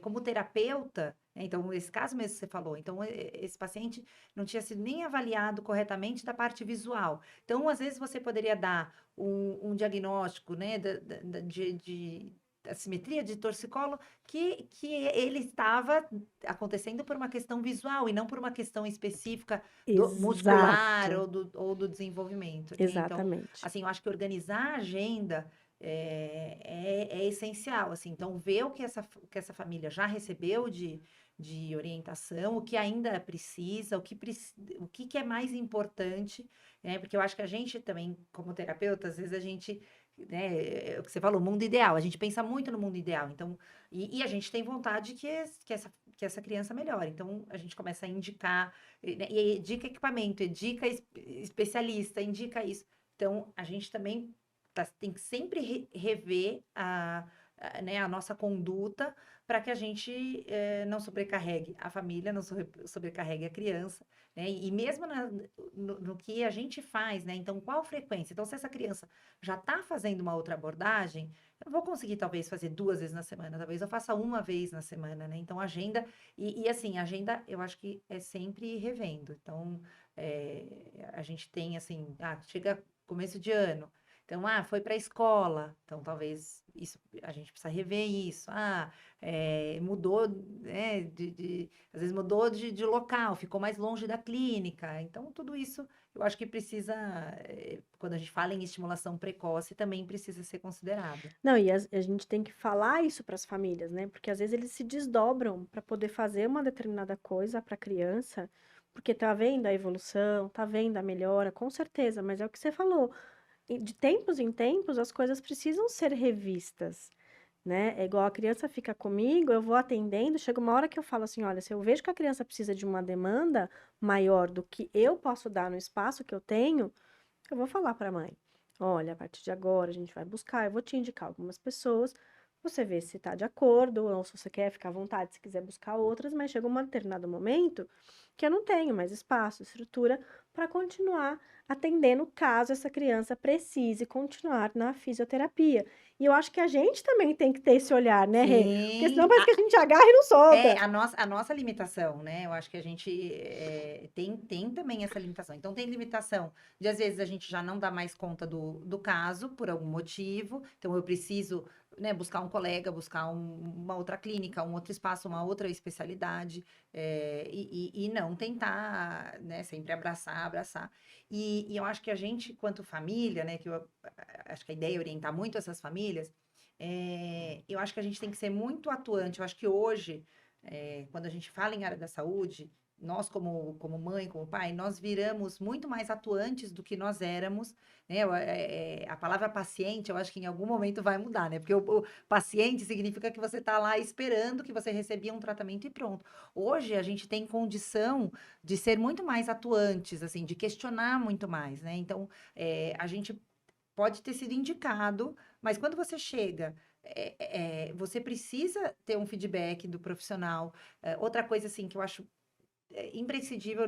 como terapeuta, Então, esse caso mesmo que você falou, então, esse paciente não tinha sido nem avaliado corretamente da parte visual. Então, às vezes, você poderia dar um diagnóstico, né, de assimetria de torcicolo que ele estava acontecendo por uma questão visual e não por uma questão específica do muscular Exato, ou do desenvolvimento, né? Então, exatamente. assim, eu acho que organizar a agenda é essencial, assim. Então, ver que essa família já recebeu de orientação, o que ainda precisa, o que é mais importante, né? Porque eu acho que a gente também, como terapeuta, às vezes a gente, né, é o que você falou, mundo ideal, a gente pensa muito no mundo ideal, então, e a gente tem vontade que essa criança melhore, então a gente começa a indicar, né, e indica equipamento, indica especialista, indica isso. Então, a gente também tem que sempre rever né, a nossa conduta para que a gente não sobrecarregue a família, não sobrecarregue a criança, né? E mesmo no que a gente faz, né? Então, qual frequência? Então, se essa criança já está fazendo uma outra abordagem, eu não vou conseguir, talvez, fazer 2 vezes na semana, talvez eu faça uma vez na semana, né? Então, agenda, assim, agenda eu acho que é sempre revendo. Então, a gente tem, assim, chega começo de ano. Então, foi para a escola. Então, talvez isso, a gente precisa rever isso. Mudou, né, às vezes mudou de local, ficou mais longe da clínica. Então, tudo isso eu acho que precisa, quando a gente fala em estimulação precoce, também precisa ser considerado. Não, e a gente tem que falar isso para as famílias, né? Porque às vezes eles se desdobram para poder fazer uma determinada coisa para a criança, porque tá vendo a evolução, tá vendo a melhora, com certeza, mas é o que você falou. De tempos em tempos, as coisas precisam ser revistas, né? É igual a criança fica comigo, eu vou atendendo, chega uma hora que eu falo assim, olha, se eu vejo que a criança precisa de uma demanda maior do que eu posso dar no espaço que eu tenho, eu vou falar para a mãe, olha, a partir de agora a gente vai buscar, eu vou te indicar algumas pessoas, você vê se está de acordo, ou se você quer ficar à vontade, se quiser buscar outras, mas chega um determinado momento que eu não tenho mais espaço, estrutura para continuar atendendo caso essa criança precise continuar na fisioterapia. E eu acho que a gente também tem que ter esse olhar, né, Rê? Porque senão Sim, parece que a gente agarra e não solta. a nossa limitação, né? Eu acho que a gente tem também essa limitação. Então, tem limitação de, às vezes, a gente já não dá mais conta do caso por algum motivo. Então, eu preciso, né, buscar um colega, buscar uma outra clínica, um outro espaço, uma outra especialidade, e não tentar, né, sempre abraçar. E eu acho que a gente, quanto família, né, acho que a ideia é orientar muito essas famílias, eu acho que a gente tem que ser muito atuante. Eu acho que hoje, quando a gente fala em área da saúde, nós, como mãe, como pai, nós viramos muito mais atuantes do que nós éramos, né? A palavra paciente, eu acho que em algum momento vai mudar, né? Porque o paciente significa que você está lá esperando que você recebia um tratamento e pronto. Hoje, a gente tem condição de ser muito mais atuantes, assim, de questionar muito mais, né? Então, a gente pode ter sido indicado, mas quando você chega, você precisa ter um feedback do profissional. Outra coisa, assim, que eu acho imprescindível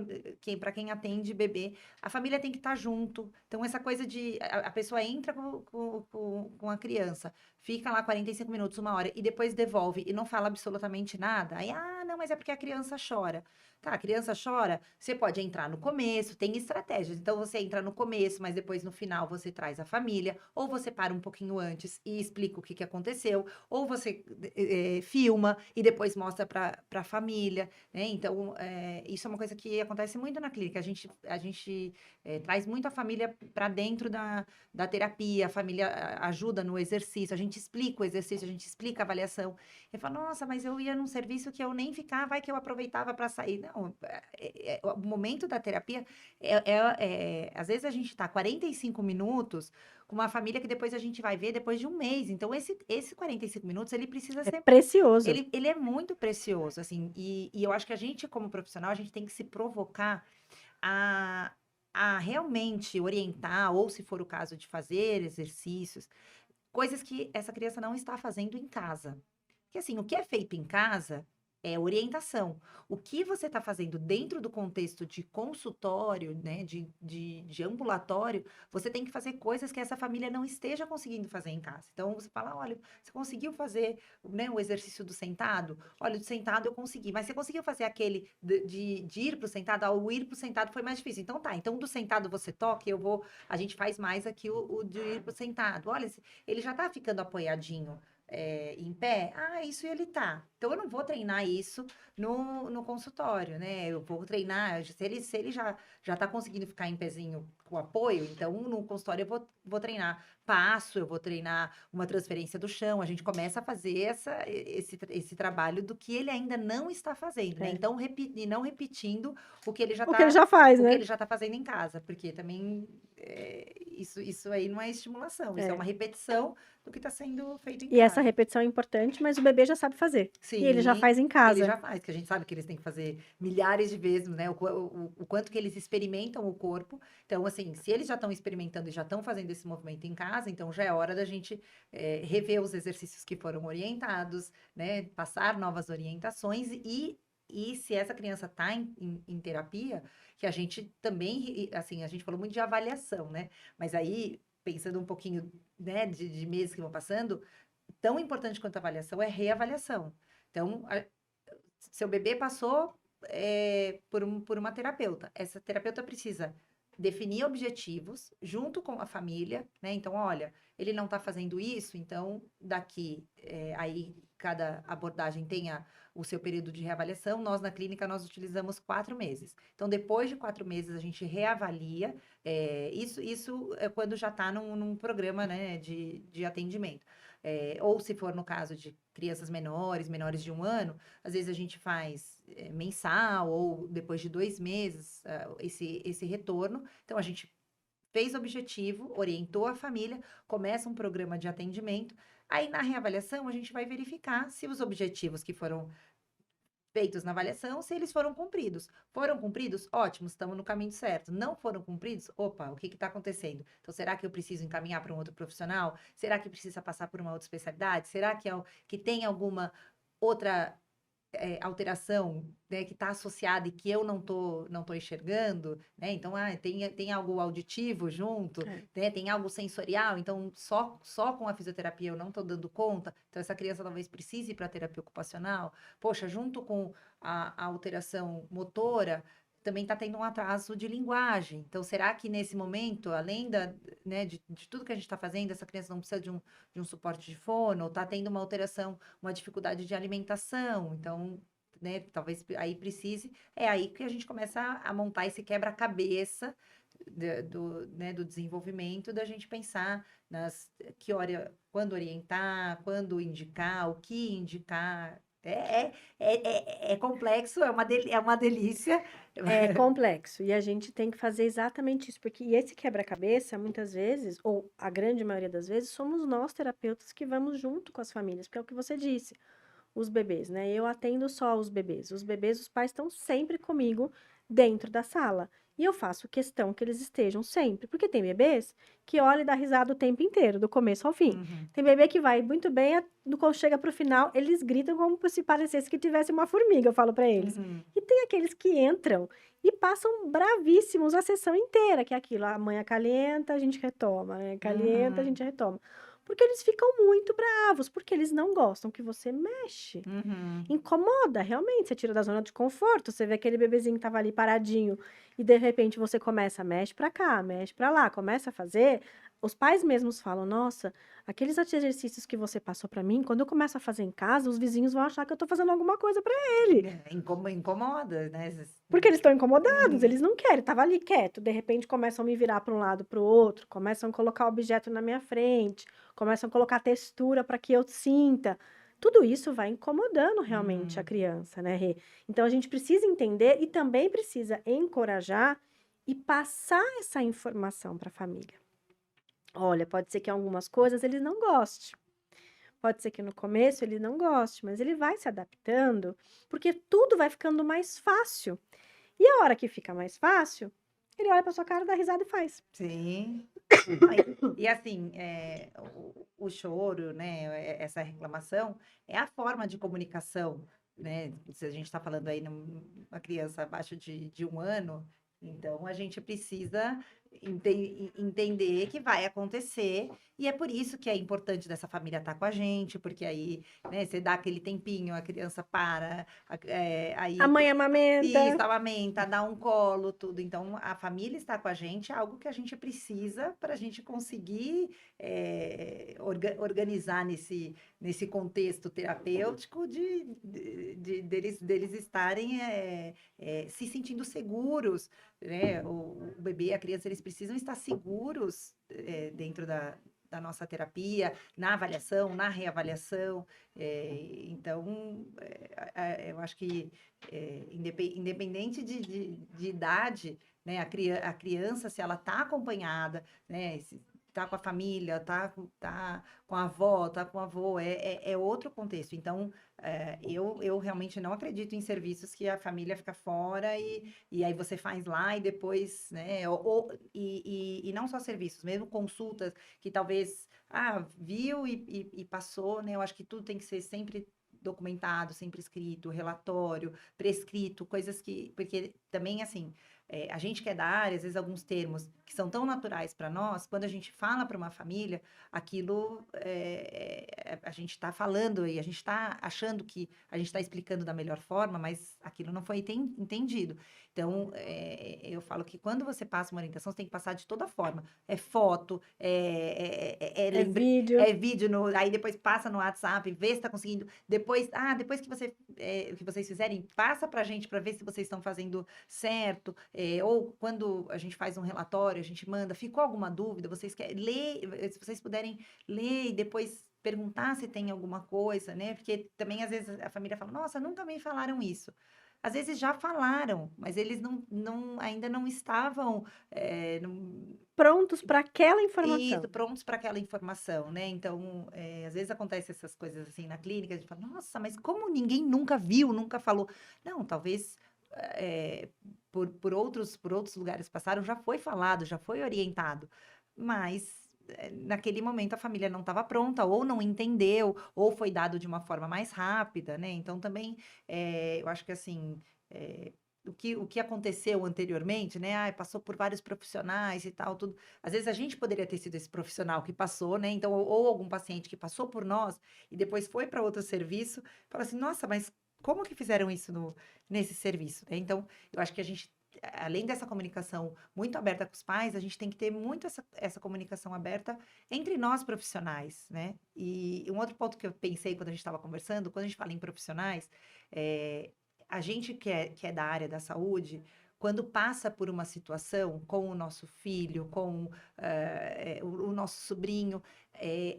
para quem atende bebê, a família tem que estar junto. Então, essa coisa de a pessoa entra com a criança, fica lá 45 minutos, uma hora, e depois devolve e não fala absolutamente nada. Aí, não, mas é porque a criança chora. Tá, a criança chora, você pode entrar no começo, tem estratégias. Então, você entra no começo, mas depois no final você traz a família, ou você para um pouquinho antes e explica o que aconteceu, ou você filma e depois mostra para a família, né? Então, isso é uma coisa que acontece muito na clínica. A gente traz muito a família para dentro da terapia, a família ajuda no exercício, a gente explica o exercício, a gente explica a avaliação. Eu falo, nossa, mas eu ia num serviço que eu nem ficava, vai que eu aproveitava para sair. Não, o momento da terapia, às vezes a gente está 45 minutos com uma família que depois a gente vai ver depois de um mês. Então, esse 45 minutos, ele precisa É ser precioso. ele é muito precioso, assim, e eu acho que a gente, como profissional, a gente tem que se provocar a, a realmente orientar, ou se for o caso de fazer exercícios, coisas que essa criança não está fazendo em casa. Porque, assim, o que é feito em casa é orientação. O que você está fazendo dentro do contexto de consultório, né, de ambulatório, você tem que fazer coisas que essa família não esteja conseguindo fazer em casa. Então, você fala, olha, você conseguiu fazer, né, o exercício do sentado? Olha, do sentado eu consegui, mas você conseguiu fazer aquele de ir para o sentado? Ah, o ir para o sentado foi mais difícil. Então, tá, então do sentado você toca, a gente faz mais aqui o de ir para o sentado. Olha, ele já está ficando apoiadinho em pé, isso ele tá. Então, eu não vou treinar isso no consultório, né? Eu vou treinar, se ele já tá conseguindo ficar em pezinho com apoio, então no consultório eu vou treinar passo, eu vou treinar uma transferência do chão, a gente começa a fazer esse trabalho do que ele ainda não está fazendo, né? Então, e não repetindo o que ele já O que ele já faz, o que né? ele já tá fazendo em casa, porque também isso aí não é estimulação, isso é uma repetição do que está sendo feito em E essa casa. repetição é importante, mas o bebê já sabe fazer. E ele já Sim, faz em casa. ele já faz, que a gente sabe que eles têm que fazer milhares de vezes, né? O quanto que eles experimentam o corpo. Então, assim, se eles já estão experimentando e já estão fazendo esse movimento em casa, então já é hora da gente rever os exercícios que foram orientados, né? Passar novas orientações e se essa criança está em terapia, que a gente também, assim, a gente falou muito de avaliação, né? Mas aí, pensando um pouquinho, né, de meses que vão passando, tão importante quanto a avaliação é reavaliação. Então, seu bebê passou por uma terapeuta. Essa terapeuta precisa definir objetivos junto com a família, né? Então, olha, ele não está fazendo isso, então daqui, aí cada abordagem tenha o seu período de reavaliação. Nós, na clínica, nós utilizamos 4 meses. Então, depois de 4 meses, a gente reavalia. Isso é quando já está num programa, né, de atendimento. Ou se for no caso de crianças menores de 1 ano, às vezes a gente faz mensal ou depois de 2 meses esse retorno. Então, a gente fez objetivo, orientou a família, começa um programa de atendimento. Aí, na reavaliação, a gente vai verificar se os objetivos que foram feitos na avaliação, se eles foram cumpridos. Foram cumpridos? Ótimo, estamos no caminho certo. Não foram cumpridos? Opa, o que está acontecendo? Então, será que eu preciso encaminhar para um outro profissional? Será que precisa passar por uma outra especialidade? Será que tem alguma outra alteração, né, que está associada e que eu não tô enxergando, né? Então, tem algo auditivo junto, né? Tem algo sensorial, então só com a fisioterapia eu não estou dando conta, então essa criança talvez precise ir para a terapia ocupacional. Poxa, junto com a alteração motora, também está tendo um atraso de linguagem. Então, será que nesse momento, além né, de tudo que a gente está fazendo, essa criança não precisa de um suporte de fono, ou está tendo uma alteração, uma dificuldade de alimentação? Então, né, talvez aí precise. É aí que a gente começa a montar esse quebra-cabeça né, do desenvolvimento, da gente pensar que hora, quando orientar, quando indicar, o que indicar. É complexo, é uma delícia. É complexo. E a gente tem que fazer exatamente isso. Porque esse quebra-cabeça, muitas vezes, ou a grande maioria das vezes, somos nós, terapeutas, que vamos junto com as famílias. Porque é o que você disse, os bebês, né? Eu atendo só os bebês. Os bebês, os pais estão sempre comigo dentro da sala. E eu faço questão que eles estejam sempre. Porque tem bebês que olham e dá risada o tempo inteiro, do começo ao fim. Uhum. Tem bebê que vai muito bem, quando chega pro final, eles gritam como se parecesse que tivesse uma formiga, eu falo para eles. Uhum. E tem aqueles que entram e passam bravíssimos a sessão inteira, que é aquilo, a mãe acalenta, a gente retoma, né? Calienta, a Uhum. gente retoma. Porque eles ficam muito bravos, porque eles não gostam que você mexe. Uhum. Incomoda, realmente, você tira da zona de conforto, você vê aquele bebezinho que tava ali paradinho e de repente você começa, mexe pra cá, mexe pra lá, começa a fazer. Os pais mesmos falam, nossa, aqueles exercícios que você passou pra mim, quando eu começo a fazer em casa, os vizinhos vão achar que eu tô fazendo alguma coisa pra ele. Incomoda, né? Porque eles estão incomodados, Uhum. eles não querem, tava ali quieto, de repente começam a me virar para um lado para o outro, começam a colocar objeto na minha frente, começam a colocar textura para que eu sinta. Tudo isso vai incomodando realmente a Uhum. criança, né, Rê? Então a gente precisa entender e também precisa encorajar e passar essa informação para a família. Olha, pode ser que algumas coisas ele não goste. Pode ser que no começo ele não goste, mas ele vai se adaptando, porque tudo vai ficando mais fácil. E a hora que fica mais fácil, ele olha pra sua cara, dá risada e faz. Sim. E assim, o choro, né, essa reclamação, é a forma de comunicação né? Se a gente está falando aí numa criança abaixo de 1 ano, então a gente precisa entender que vai acontecer, e é por isso que é importante dessa família estar com a gente, porque aí, né, você dá aquele tempinho, a criança para, A aí mãe amamenta. isso, amamenta, dá um colo, tudo. Então, a família estar com a gente é algo que a gente precisa para a gente conseguir organizar nesse contexto terapêutico deles estarem se sentindo seguros, né? O bebê, a criança, eles precisam estar seguros dentro da nossa terapia, na avaliação, na reavaliação. Então, eu acho que independente de idade, né, a criança, se ela está acompanhada, né, se tá com a família, tá com a avó, tá com o avô, é outro contexto. Então, eu realmente não acredito em serviços que a família fica fora e aí você faz lá e depois, né, e não só serviços, mesmo consultas que talvez, viu e passou, né, eu acho que tudo tem que ser sempre documentado, sempre escrito, relatório, prescrito, coisas que. Porque também, assim, a gente que é da área, às vezes alguns termos que são tão naturais para nós, quando a gente fala para uma família, aquilo a gente está falando e a gente está achando que a gente está explicando da melhor forma, mas aquilo não foi entendido. Então, eu falo que quando você passa uma orientação, você tem que passar de toda forma. É foto, É vídeo. é vídeo, aí depois passa no WhatsApp, vê se está conseguindo. Depois que vocês fizerem, passa para a gente para ver se vocês estão fazendo certo. Ou quando a gente faz um relatório, a gente manda, ficou alguma dúvida, vocês querem ler, se vocês puderem ler e depois perguntar se tem alguma coisa, né? Porque também às vezes a família fala, nossa, nunca me falaram isso. Às vezes já falaram, mas eles ainda não estavam Prontos para aquela isso, informação. prontos para aquela informação, né? Então, às vezes acontece essas coisas assim na clínica, a gente fala, nossa, mas como ninguém nunca viu, nunca falou? Não, talvez eh, por outros lugares que passaram, já foi falado, já foi orientado, mas naquele momento a família não estava pronta, ou não entendeu, ou foi dado de uma forma mais rápida, né? Então, também, eu acho que assim. O que aconteceu anteriormente, né? Passou por vários profissionais e tal, tudo. Às vezes a gente poderia ter sido esse profissional que passou, né? Então, ou algum paciente que passou por nós e depois foi para outro serviço, fala assim, nossa, mas como que fizeram isso nesse serviço, né? Então, eu acho que a gente, além dessa comunicação muito aberta com os pais, a gente tem que ter muito essa comunicação aberta entre nós profissionais, né? E um outro ponto que eu pensei quando a gente estava conversando, quando a gente fala em profissionais, é, a gente que é da área da saúde, quando passa por uma situação com o nosso filho, com o nosso sobrinho,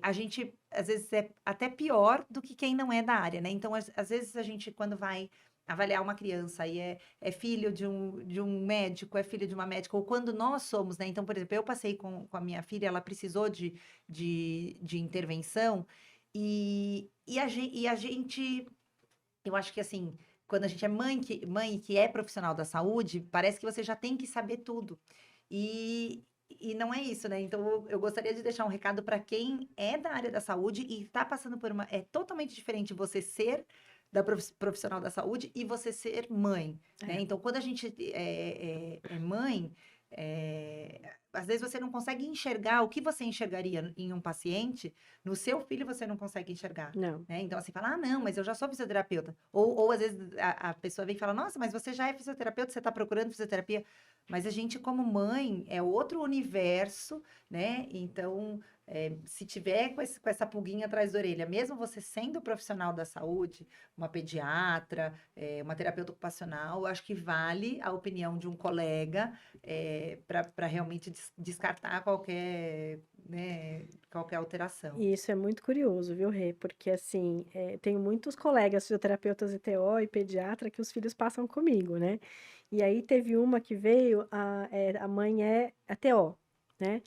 a gente, às vezes, é até pior do que quem não é da área, né? Então, às vezes, a gente, quando vai avaliar uma criança e é filho de um médico, é filho de uma médica, ou quando nós somos, né? Então, por exemplo, eu passei com a minha filha, ela precisou de intervenção, e a gente, eu acho que assim, quando a gente é mãe que é profissional da saúde, parece que você já tem que saber tudo. E não é isso, né? Então, eu gostaria de deixar um recado para quem é da área da saúde e está passando por uma. É totalmente diferente você ser da profissional da saúde e você ser mãe, né? É. Então, quando a gente é mãe, às vezes você não consegue enxergar o que você enxergaria em um paciente, no seu filho você não consegue enxergar. Não. Né? Então, assim, fala, não, mas eu já sou fisioterapeuta. Ou às vezes a pessoa vem e fala, nossa, mas você já é fisioterapeuta, você está procurando fisioterapia. Mas a gente, como mãe, é outro universo, né? Então, se tiver com essa pulguinha atrás da orelha, mesmo você sendo profissional da saúde, uma pediatra, uma terapeuta ocupacional, eu acho que vale a opinião de um colega para realmente descartar qualquer alteração. E isso é muito curioso, viu, Rê? Porque, assim, tenho muitos colegas fisioterapeutas ETO e pediatra que os filhos passam comigo, né? E aí teve uma que veio, a mãe é ATO, né?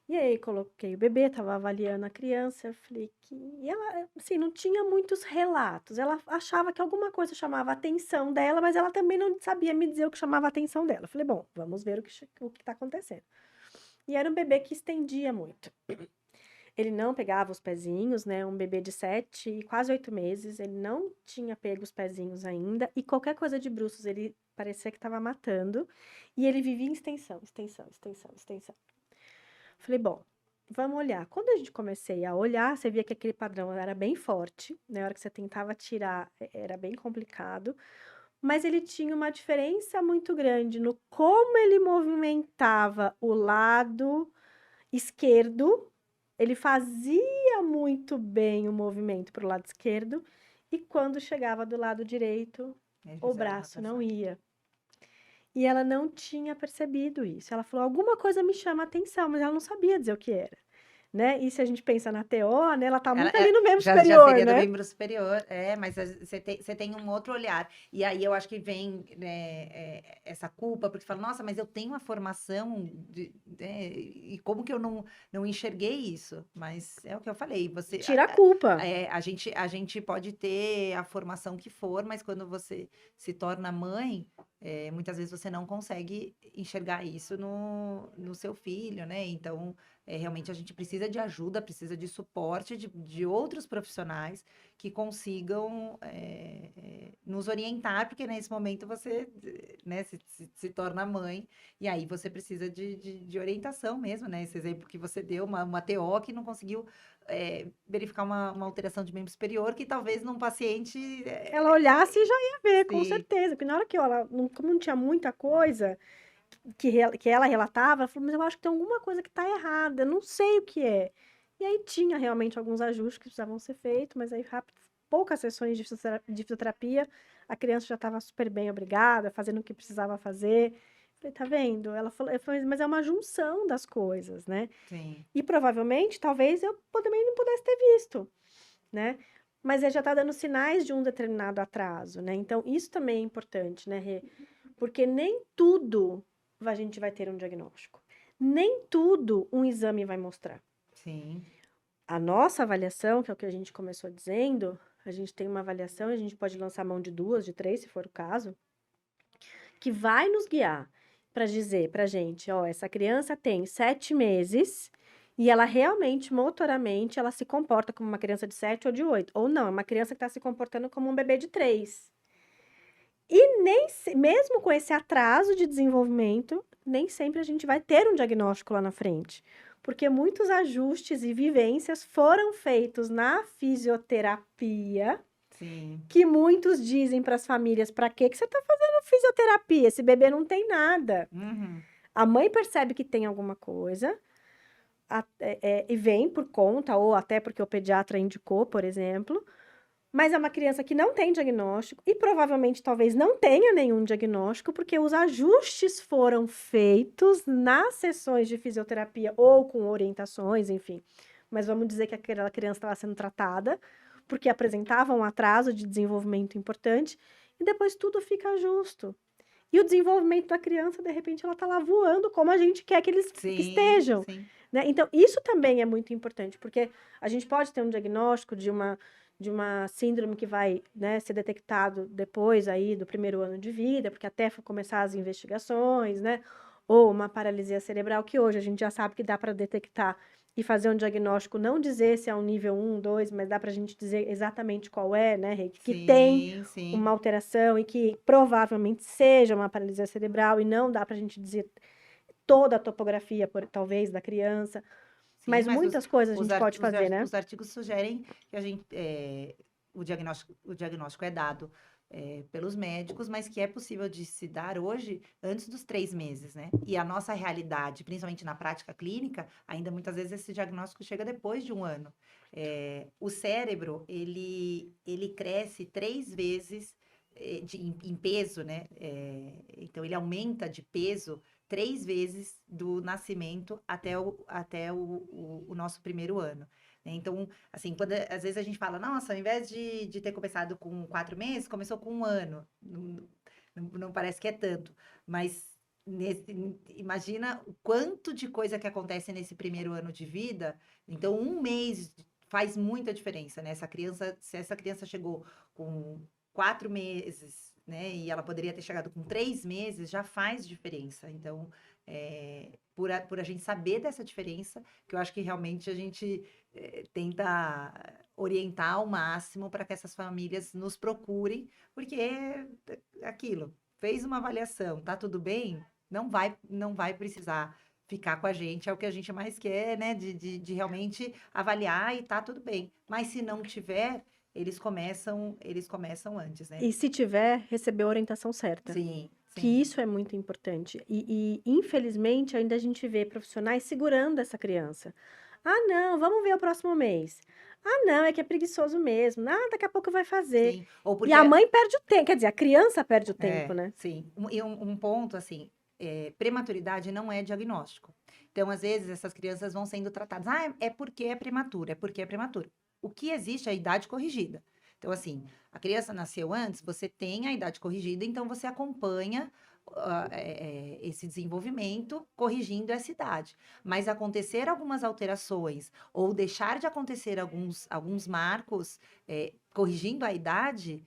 E aí coloquei o bebê, tava avaliando a criança, eu falei que... E ela, assim, não tinha muitos relatos. Ela achava que alguma coisa chamava a atenção dela, mas ela também não sabia me dizer o que chamava a atenção dela. Eu falei, bom, vamos ver o que tá acontecendo. E era um bebê que estendia muito. Ele não pegava os pezinhos, né? Um bebê de 7 e quase 8 meses, ele não tinha pego os pezinhos ainda, e qualquer coisa de bruços ele parecia que estava matando, e ele vivia em extensão, extensão, extensão, extensão. Falei, bom, vamos olhar. Quando a gente comecei a olhar, você via que aquele padrão era bem forte, na hora que você tentava tirar, era bem complicado, mas ele tinha uma diferença muito grande no como ele movimentava o lado esquerdo. Ele fazia muito bem o movimento para o lado esquerdo, e quando chegava do lado direito, Ele o fez a braço não rotação. ia. E ela não tinha percebido isso. Ela falou: alguma coisa me chama a atenção, mas ela não sabia dizer o que era, né? E se a gente pensa na TO, né, ela tá Ela muito ali no membro já superior, seria do né? membro superior, mas você tem um outro olhar. E aí eu acho que vem, né, essa culpa, porque fala, nossa, mas eu tenho uma formação, e como que eu não enxerguei isso? Mas é o que eu falei, Tira a culpa. a gente pode ter a formação que for, mas quando você se torna mãe, muitas vezes você não consegue enxergar isso no seu filho, né? Então, realmente a gente precisa de ajuda, precisa de suporte de outros profissionais que consigam nos orientar, porque nesse momento você, né, se torna mãe, e aí você precisa de orientação mesmo, né? Esse exemplo que você deu, uma TO que não conseguiu verificar uma alteração de membro superior, que talvez num paciente. Ela olhasse e já ia ver, com Sim, certeza. Porque na hora que ela, como não tinha muita coisa que ela relatava, ela falou: mas eu acho que tem alguma coisa que tá errada, eu não sei o que é. E aí tinha realmente alguns ajustes que precisavam ser feitos, mas aí rápido, poucas sessões de fisioterapia, a criança já estava super bem, obrigada, fazendo o que precisava fazer. Falei, tá vendo? Ela falou, eu falei, mas é uma junção das coisas, né? sim, E provavelmente, talvez eu também não pudesse ter visto, né? Mas ele já está dando sinais de um determinado atraso, né? Então, isso também é importante, né, Rê? Porque nem tudo a gente vai ter um diagnóstico. Nem tudo um exame vai mostrar. sim, A nossa avaliação, que é o que a gente começou dizendo, a gente tem uma avaliação, a gente pode lançar mão de 2, de 3, se for o caso, que vai nos guiar para dizer para a gente, ó, essa criança tem 7 meses e ela realmente, motoramente, ela se comporta como uma criança de 7 ou de 8. Ou não, é uma criança que está se comportando como um bebê de 3. E mesmo com esse atraso de desenvolvimento, nem sempre a gente vai ter um diagnóstico lá na frente. Porque muitos ajustes e vivências foram feitos na fisioterapia, sim. que muitos dizem para as famílias: para que você está fazendo fisioterapia? Esse bebê não tem nada. Uhum. A mãe percebe que tem alguma coisa e vem por conta, ou até porque o pediatra indicou, por exemplo, mas é uma criança que não tem diagnóstico e provavelmente talvez não tenha nenhum diagnóstico, porque os ajustes foram feitos nas sessões de fisioterapia ou com orientações, enfim. Mas vamos dizer que aquela criança estava sendo tratada porque apresentava um atraso de desenvolvimento importante, e depois tudo fica justo. E o desenvolvimento da criança, de repente, ela está lá voando como a gente quer que eles que Sim, estejam, sim. né? Então, isso também é muito importante, porque a gente pode ter um diagnóstico de uma síndrome que vai, né, ser detectado depois aí do primeiro ano de vida, porque até começar as investigações, né? Ou uma paralisia cerebral, que hoje a gente já sabe que dá para detectar e fazer um diagnóstico, não dizer se é um nível 1, 2, mas dá para a gente dizer exatamente qual é, né, Rei? Que tem Sim, sim. uma alteração e que provavelmente seja uma paralisia cerebral, e não dá para a gente dizer toda a topografia, talvez, da criança, Sim, mas mas muitas coisas a gente pode fazer, né? os artigos sugerem que o diagnóstico é dado pelos médicos, mas que é possível de se dar hoje antes dos 3 meses, né? E a nossa realidade, principalmente na prática clínica, ainda muitas vezes esse diagnóstico chega depois de um ano. O cérebro, ele cresce 3 vezes em peso, né? Então, ele aumenta de peso 3 vezes do nascimento até o nosso primeiro ano, né? Então, assim, às vezes a gente fala, nossa, ao invés de ter começado com 4 meses, começou com um ano. Não parece que é tanto, mas imagina o quanto de coisa que acontece nesse primeiro ano de vida. Então, um mês faz muita diferença, né? Se essa criança chegou com 4 meses, né? E ela poderia ter chegado com 3 meses, já faz diferença. Então, por a gente saber dessa diferença, que eu acho que realmente a gente tenta orientar ao máximo para que essas famílias nos procurem, porque aquilo, fez uma avaliação, tá tudo bem? Não vai precisar ficar com a gente, é o que a gente mais quer, né? De realmente avaliar e tá tudo bem. Mas se não tiver, eles começam antes, né? E se tiver, receber a orientação certa. Sim, Que sim, isso é muito importante. Infelizmente, ainda a gente vê profissionais segurando essa criança. Ah, não, vamos ver o próximo mês. Ah, não, é que é preguiçoso mesmo. Ah, daqui a pouco vai fazer. sim. Ou E porque a mãe perde o tempo, quer dizer, a criança perde o tempo, né? sim. E um ponto, assim, prematuridade não é diagnóstico. Então, às vezes, essas crianças vão sendo tratadas. Ah, é porque é prematuro, é porque é prematuro. O que existe é a idade corrigida. Então, assim, a criança nasceu antes, você tem a idade corrigida, então você acompanha esse desenvolvimento corrigindo essa idade. Mas acontecer algumas alterações ou deixar de acontecer alguns marcos corrigindo a idade,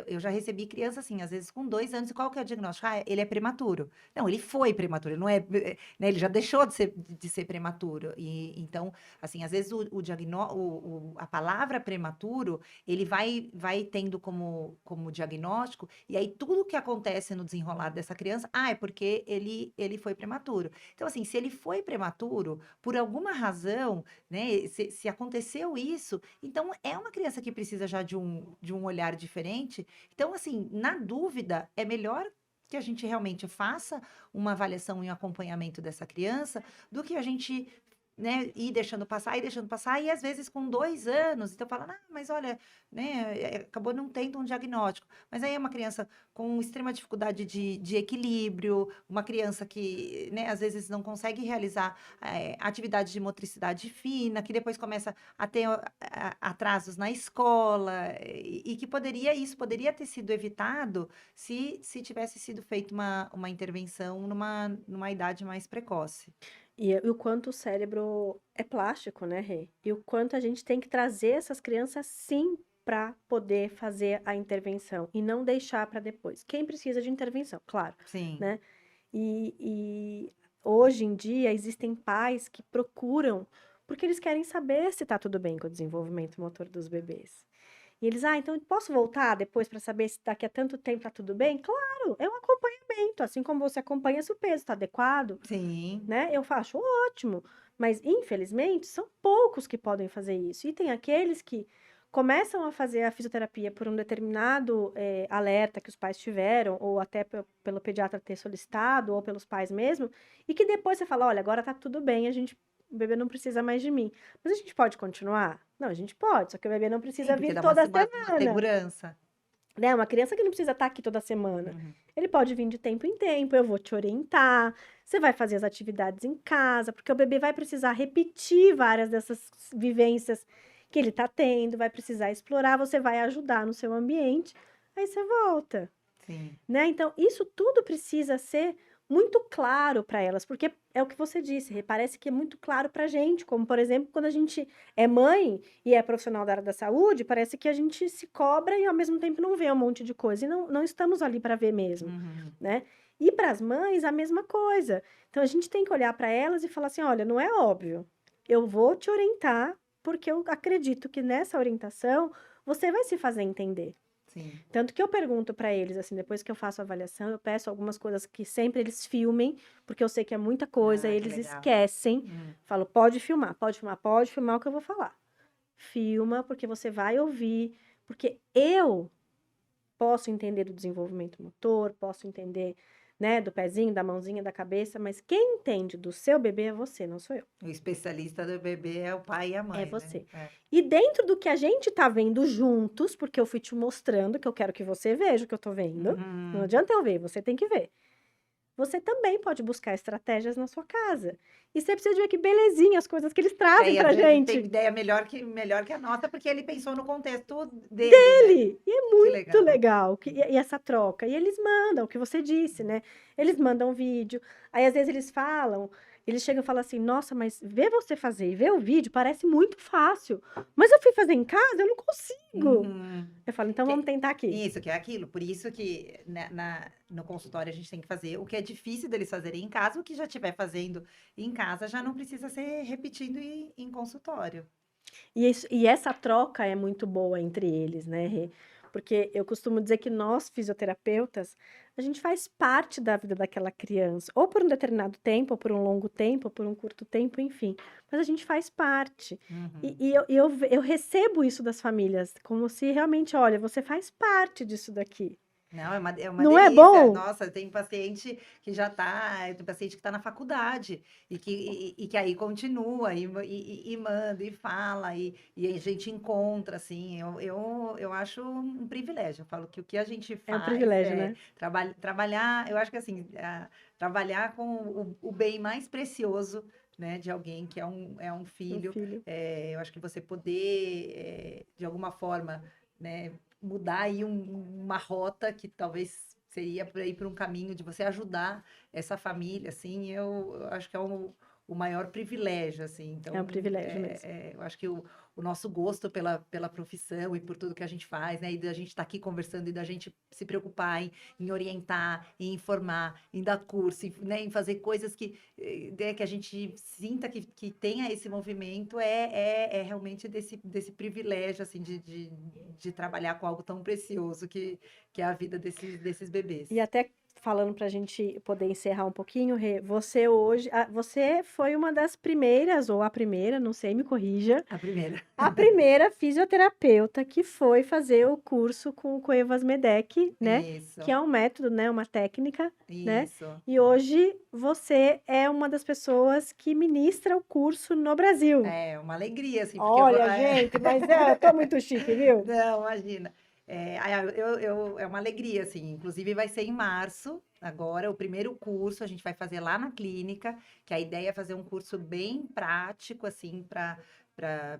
eu já recebi criança assim, às vezes com 2 anos, e qual que é o diagnóstico? Ah, ele é prematuro. Não, ele foi prematuro, ele não é, né, ele já deixou de ser prematuro. E então, assim, às vezes a palavra prematuro, ele vai tendo como diagnóstico, e aí tudo que acontece no desenrolar dessa criança, é porque ele foi prematuro. Então, assim, se ele foi prematuro, por alguma razão, né, se aconteceu isso, então é uma criança que precisa já de um olhar diferente. Então, assim, na dúvida, é melhor que a gente realmente faça uma avaliação e um acompanhamento dessa criança do que a gente, né, ir deixando passar, e às vezes com 2 anos, então fala, mas olha, né, acabou não tendo um diagnóstico. Mas aí é uma criança com extrema dificuldade de equilíbrio, uma criança que, né, às vezes não consegue realizar atividade de motricidade fina, que depois começa a ter atrasos na escola, e que isso poderia ter sido evitado se tivesse sido feita uma intervenção numa idade mais precoce. E o quanto o cérebro é plástico, né, Rê? E o quanto a gente tem que trazer essas crianças, sim, para poder fazer a intervenção e não deixar para depois. Quem precisa de intervenção, claro, Sim. né? E hoje em dia existem pais que procuram porque eles querem saber se está tudo bem com o desenvolvimento motor dos bebês. E eles, então posso voltar depois para saber se daqui a tanto tempo está tudo bem? Claro, é um acompanhamento, assim como você acompanha se o peso está adequado, Sim, né? Eu acho ótimo, mas infelizmente são poucos que podem fazer isso. E tem aqueles que começam a fazer a fisioterapia por um determinado alerta que os pais tiveram, ou até pelo pediatra ter solicitado, ou pelos pais mesmo, e que depois você fala, olha, agora tá tudo bem, o bebê não precisa mais de mim. Mas a gente pode continuar? Não, a gente pode, só que o bebê não sim, precisa porque vir dá toda uma semana, segurança. né? Uma criança que não precisa estar aqui toda semana. Uhum. Ele pode vir de tempo em tempo, eu vou te orientar. Você vai fazer as atividades em casa, porque o bebê vai precisar repetir várias dessas vivências que ele está tendo, vai precisar explorar, você vai ajudar no seu ambiente, aí você volta, Sim, né? Então, isso tudo precisa ser muito claro para elas, porque é o que você disse, parece que é muito claro para a gente, como, por exemplo, quando a gente é mãe e é profissional da área da saúde, parece que a gente se cobra e ao mesmo tempo não vê um monte de coisa, e não estamos ali para ver mesmo, uhum, né? E para as mães, a mesma coisa. Então, a gente tem que olhar para elas e falar assim: olha, não é óbvio, eu vou te orientar, porque eu acredito que nessa orientação você vai se fazer entender. sim. Tanto que eu pergunto para eles, assim, depois que eu faço a avaliação, eu peço algumas coisas que sempre eles filmem, porque eu sei que é muita coisa, Que eles legal. esquecem. Hum, Falo, pode filmar o que eu vou falar. Filma, porque você vai ouvir, porque eu posso entender do desenvolvimento motor, posso entender, né, do pezinho, da mãozinha, da cabeça, mas quem entende do seu bebê é você, não sou eu. o especialista do bebê é o pai e a É mãe, né? você. E dentro do que a gente tá vendo juntos, porque eu fui te mostrando, que eu quero que você veja o que eu tô vendo. Não Uhum. adianta eu ver, você tem que ver. Você também pode buscar estratégias na sua casa. E você precisa de ver que belezinha as coisas que eles Que trazem aí, às pra vezes, tem gente. ideia melhor que a nossa, porque ele pensou no contexto dele, né? E é Que muito legal. legal e essa troca. E eles mandam, o que você disse, né? Eles mandam vídeo. Aí, às vezes, eles chegam e falam assim: nossa, mas ver você fazer e ver o vídeo parece muito fácil. Mas eu fui fazer em casa, eu não consigo. Uhum. Eu falo, então vamos Que- tentar aqui. Isso, que é aquilo. Por isso que no consultório a gente tem que fazer o que é difícil deles fazerem em casa, o que já estiver fazendo em casa já não precisa ser repetindo em consultório. E essa troca é muito boa entre eles, né, Rê? Porque eu costumo dizer que nós, fisioterapeutas, a gente faz parte da vida daquela criança, ou por um determinado tempo, ou por um longo tempo, ou por um curto tempo, enfim. Mas a gente faz parte. E, Uhum. e eu recebo isso das famílias, como se realmente, olha, você faz parte disso daqui. Não, é uma Não é delícia. bom? Nossa, tem paciente que já está, tem paciente que está na faculdade e que aí continua e manda e fala e a gente encontra, assim, eu acho um privilégio. Eu falo que o que a gente É um faz privilégio, é né? trabalhar, eu acho que assim, trabalhar com o bem mais precioso, né, de alguém que é um Um filho. filho. Eu acho que você poder, de alguma forma, né, mudar aí uma rota que talvez seria para ir para um caminho de você ajudar essa família, assim, eu acho que é o maior privilégio, assim. É um Então, privilégio mesmo. eu acho que o nosso gosto pela profissão e por tudo que a gente faz, né, e da gente estar aqui conversando e da gente se preocupar em orientar, em informar, em dar curso, né, em fazer coisas que a gente sinta que tenha esse movimento é realmente desse privilégio, assim, de trabalhar com algo tão precioso que é a vida desses bebês. E até falando para a gente poder encerrar um pouquinho, Rê, você hoje, você foi uma das primeiras, ou a primeira, não sei, me corrija, A primeira. a primeira fisioterapeuta que foi fazer o curso com o Cuevas Medec, né? Que Isso, é um método, né? Uma técnica, né? isso. E hoje você é uma das pessoas que ministra o curso no Brasil. É uma alegria, assim, porque Olha, gente, mas eu tô muito chique, viu? Não, imagina. É uma alegria, assim. Inclusive, vai ser em março, agora, o primeiro curso. A gente vai fazer lá na clínica, que a ideia é fazer um curso bem prático, assim, para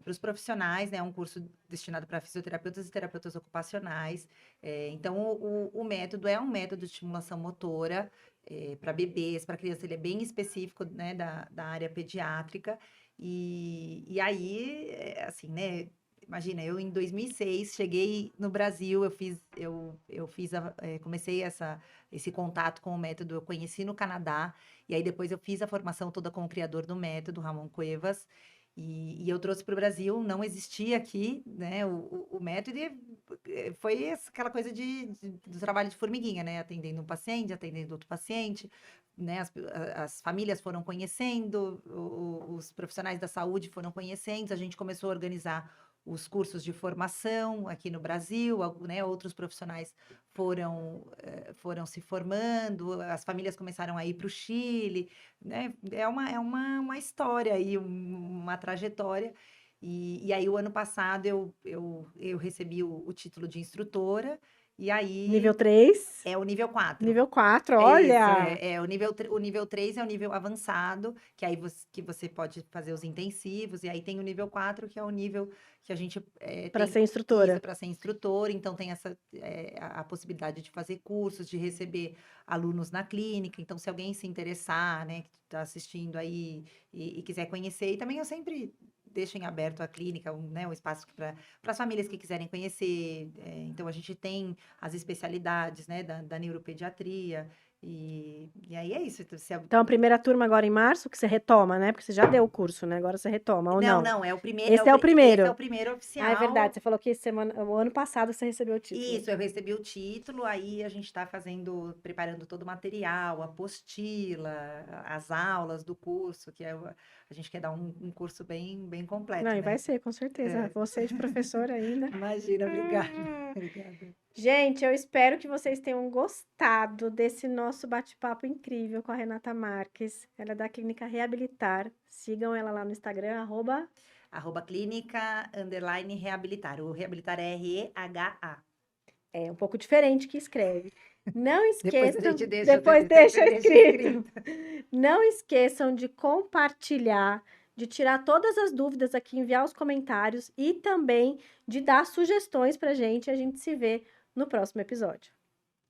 os profissionais, né? Um curso destinado para fisioterapeutas e terapeutas ocupacionais. Então, o método é um método de estimulação motora para bebês, para crianças. Ele é bem específico, né, da área pediátrica. E aí, assim, né? Imagina, eu em 2006 cheguei no Brasil, comecei esse contato com o método, eu conheci no Canadá, e aí depois eu fiz a formação toda com o criador do método, Ramon Cuevas, e eu trouxe para o Brasil, não existia aqui, né, o método, e foi aquela coisa do trabalho de formiguinha, né, atendendo um paciente, atendendo outro paciente, né, as famílias foram conhecendo, os profissionais da saúde foram conhecendo, a gente começou a organizar os cursos de formação aqui no Brasil, né, outros profissionais foram se formando, as famílias começaram a ir para o Chile, né? É uma história aí, uma trajetória. E aí, o ano passado, eu recebi o título de instrutora, e Nível aí 3, é o nível 4. nível 4, É isso, olha! o nível 3 é o nível avançado, que aí você pode fazer os intensivos, e aí tem o nível 4 que é o nível que a gente Para tem ser isso instrutora. para ser instrutor, então tem a possibilidade de fazer cursos, de receber alunos na clínica, então se alguém se interessar, né, que está assistindo aí e quiser conhecer, e também eu sempre deixo em aberto a clínica, né, um espaço para as famílias que quiserem conhecer, então a gente tem as especialidades, né, da neuropediatria, e aí é isso. Então, Então, a primeira turma agora em março, que você retoma, né? Porque você já deu o curso, né? Agora você retoma, ou não, não? não, Esse é o esse é o primeiro. primeiro Ah, é verdade. oficial. Você falou que o ano passado você recebeu o título. Isso, eu recebi o título, aí a gente está preparando todo o material, a apostila, as aulas do curso, a gente quer dar um curso bem, bem Não, completo, e vai né? ser, com certeza. É. Você de professora ainda. Imagina, obrigada. Obrigada. Gente, eu espero que vocês tenham gostado desse nosso bate-papo incrível com a Renata Marques. Ela é da Clínica Reabilitar. Sigam ela lá no Instagram, @clínica_reabilitar. O reabilitar é REHA. é um pouco diferente que escreve. Não Depois a esqueçam, gente deixa, depois sempre deixa deixa escrito. escrito. Não esqueçam de compartilhar, de tirar todas as dúvidas aqui, enviar os comentários e também de dar sugestões pra gente. E a gente se vê no próximo episódio.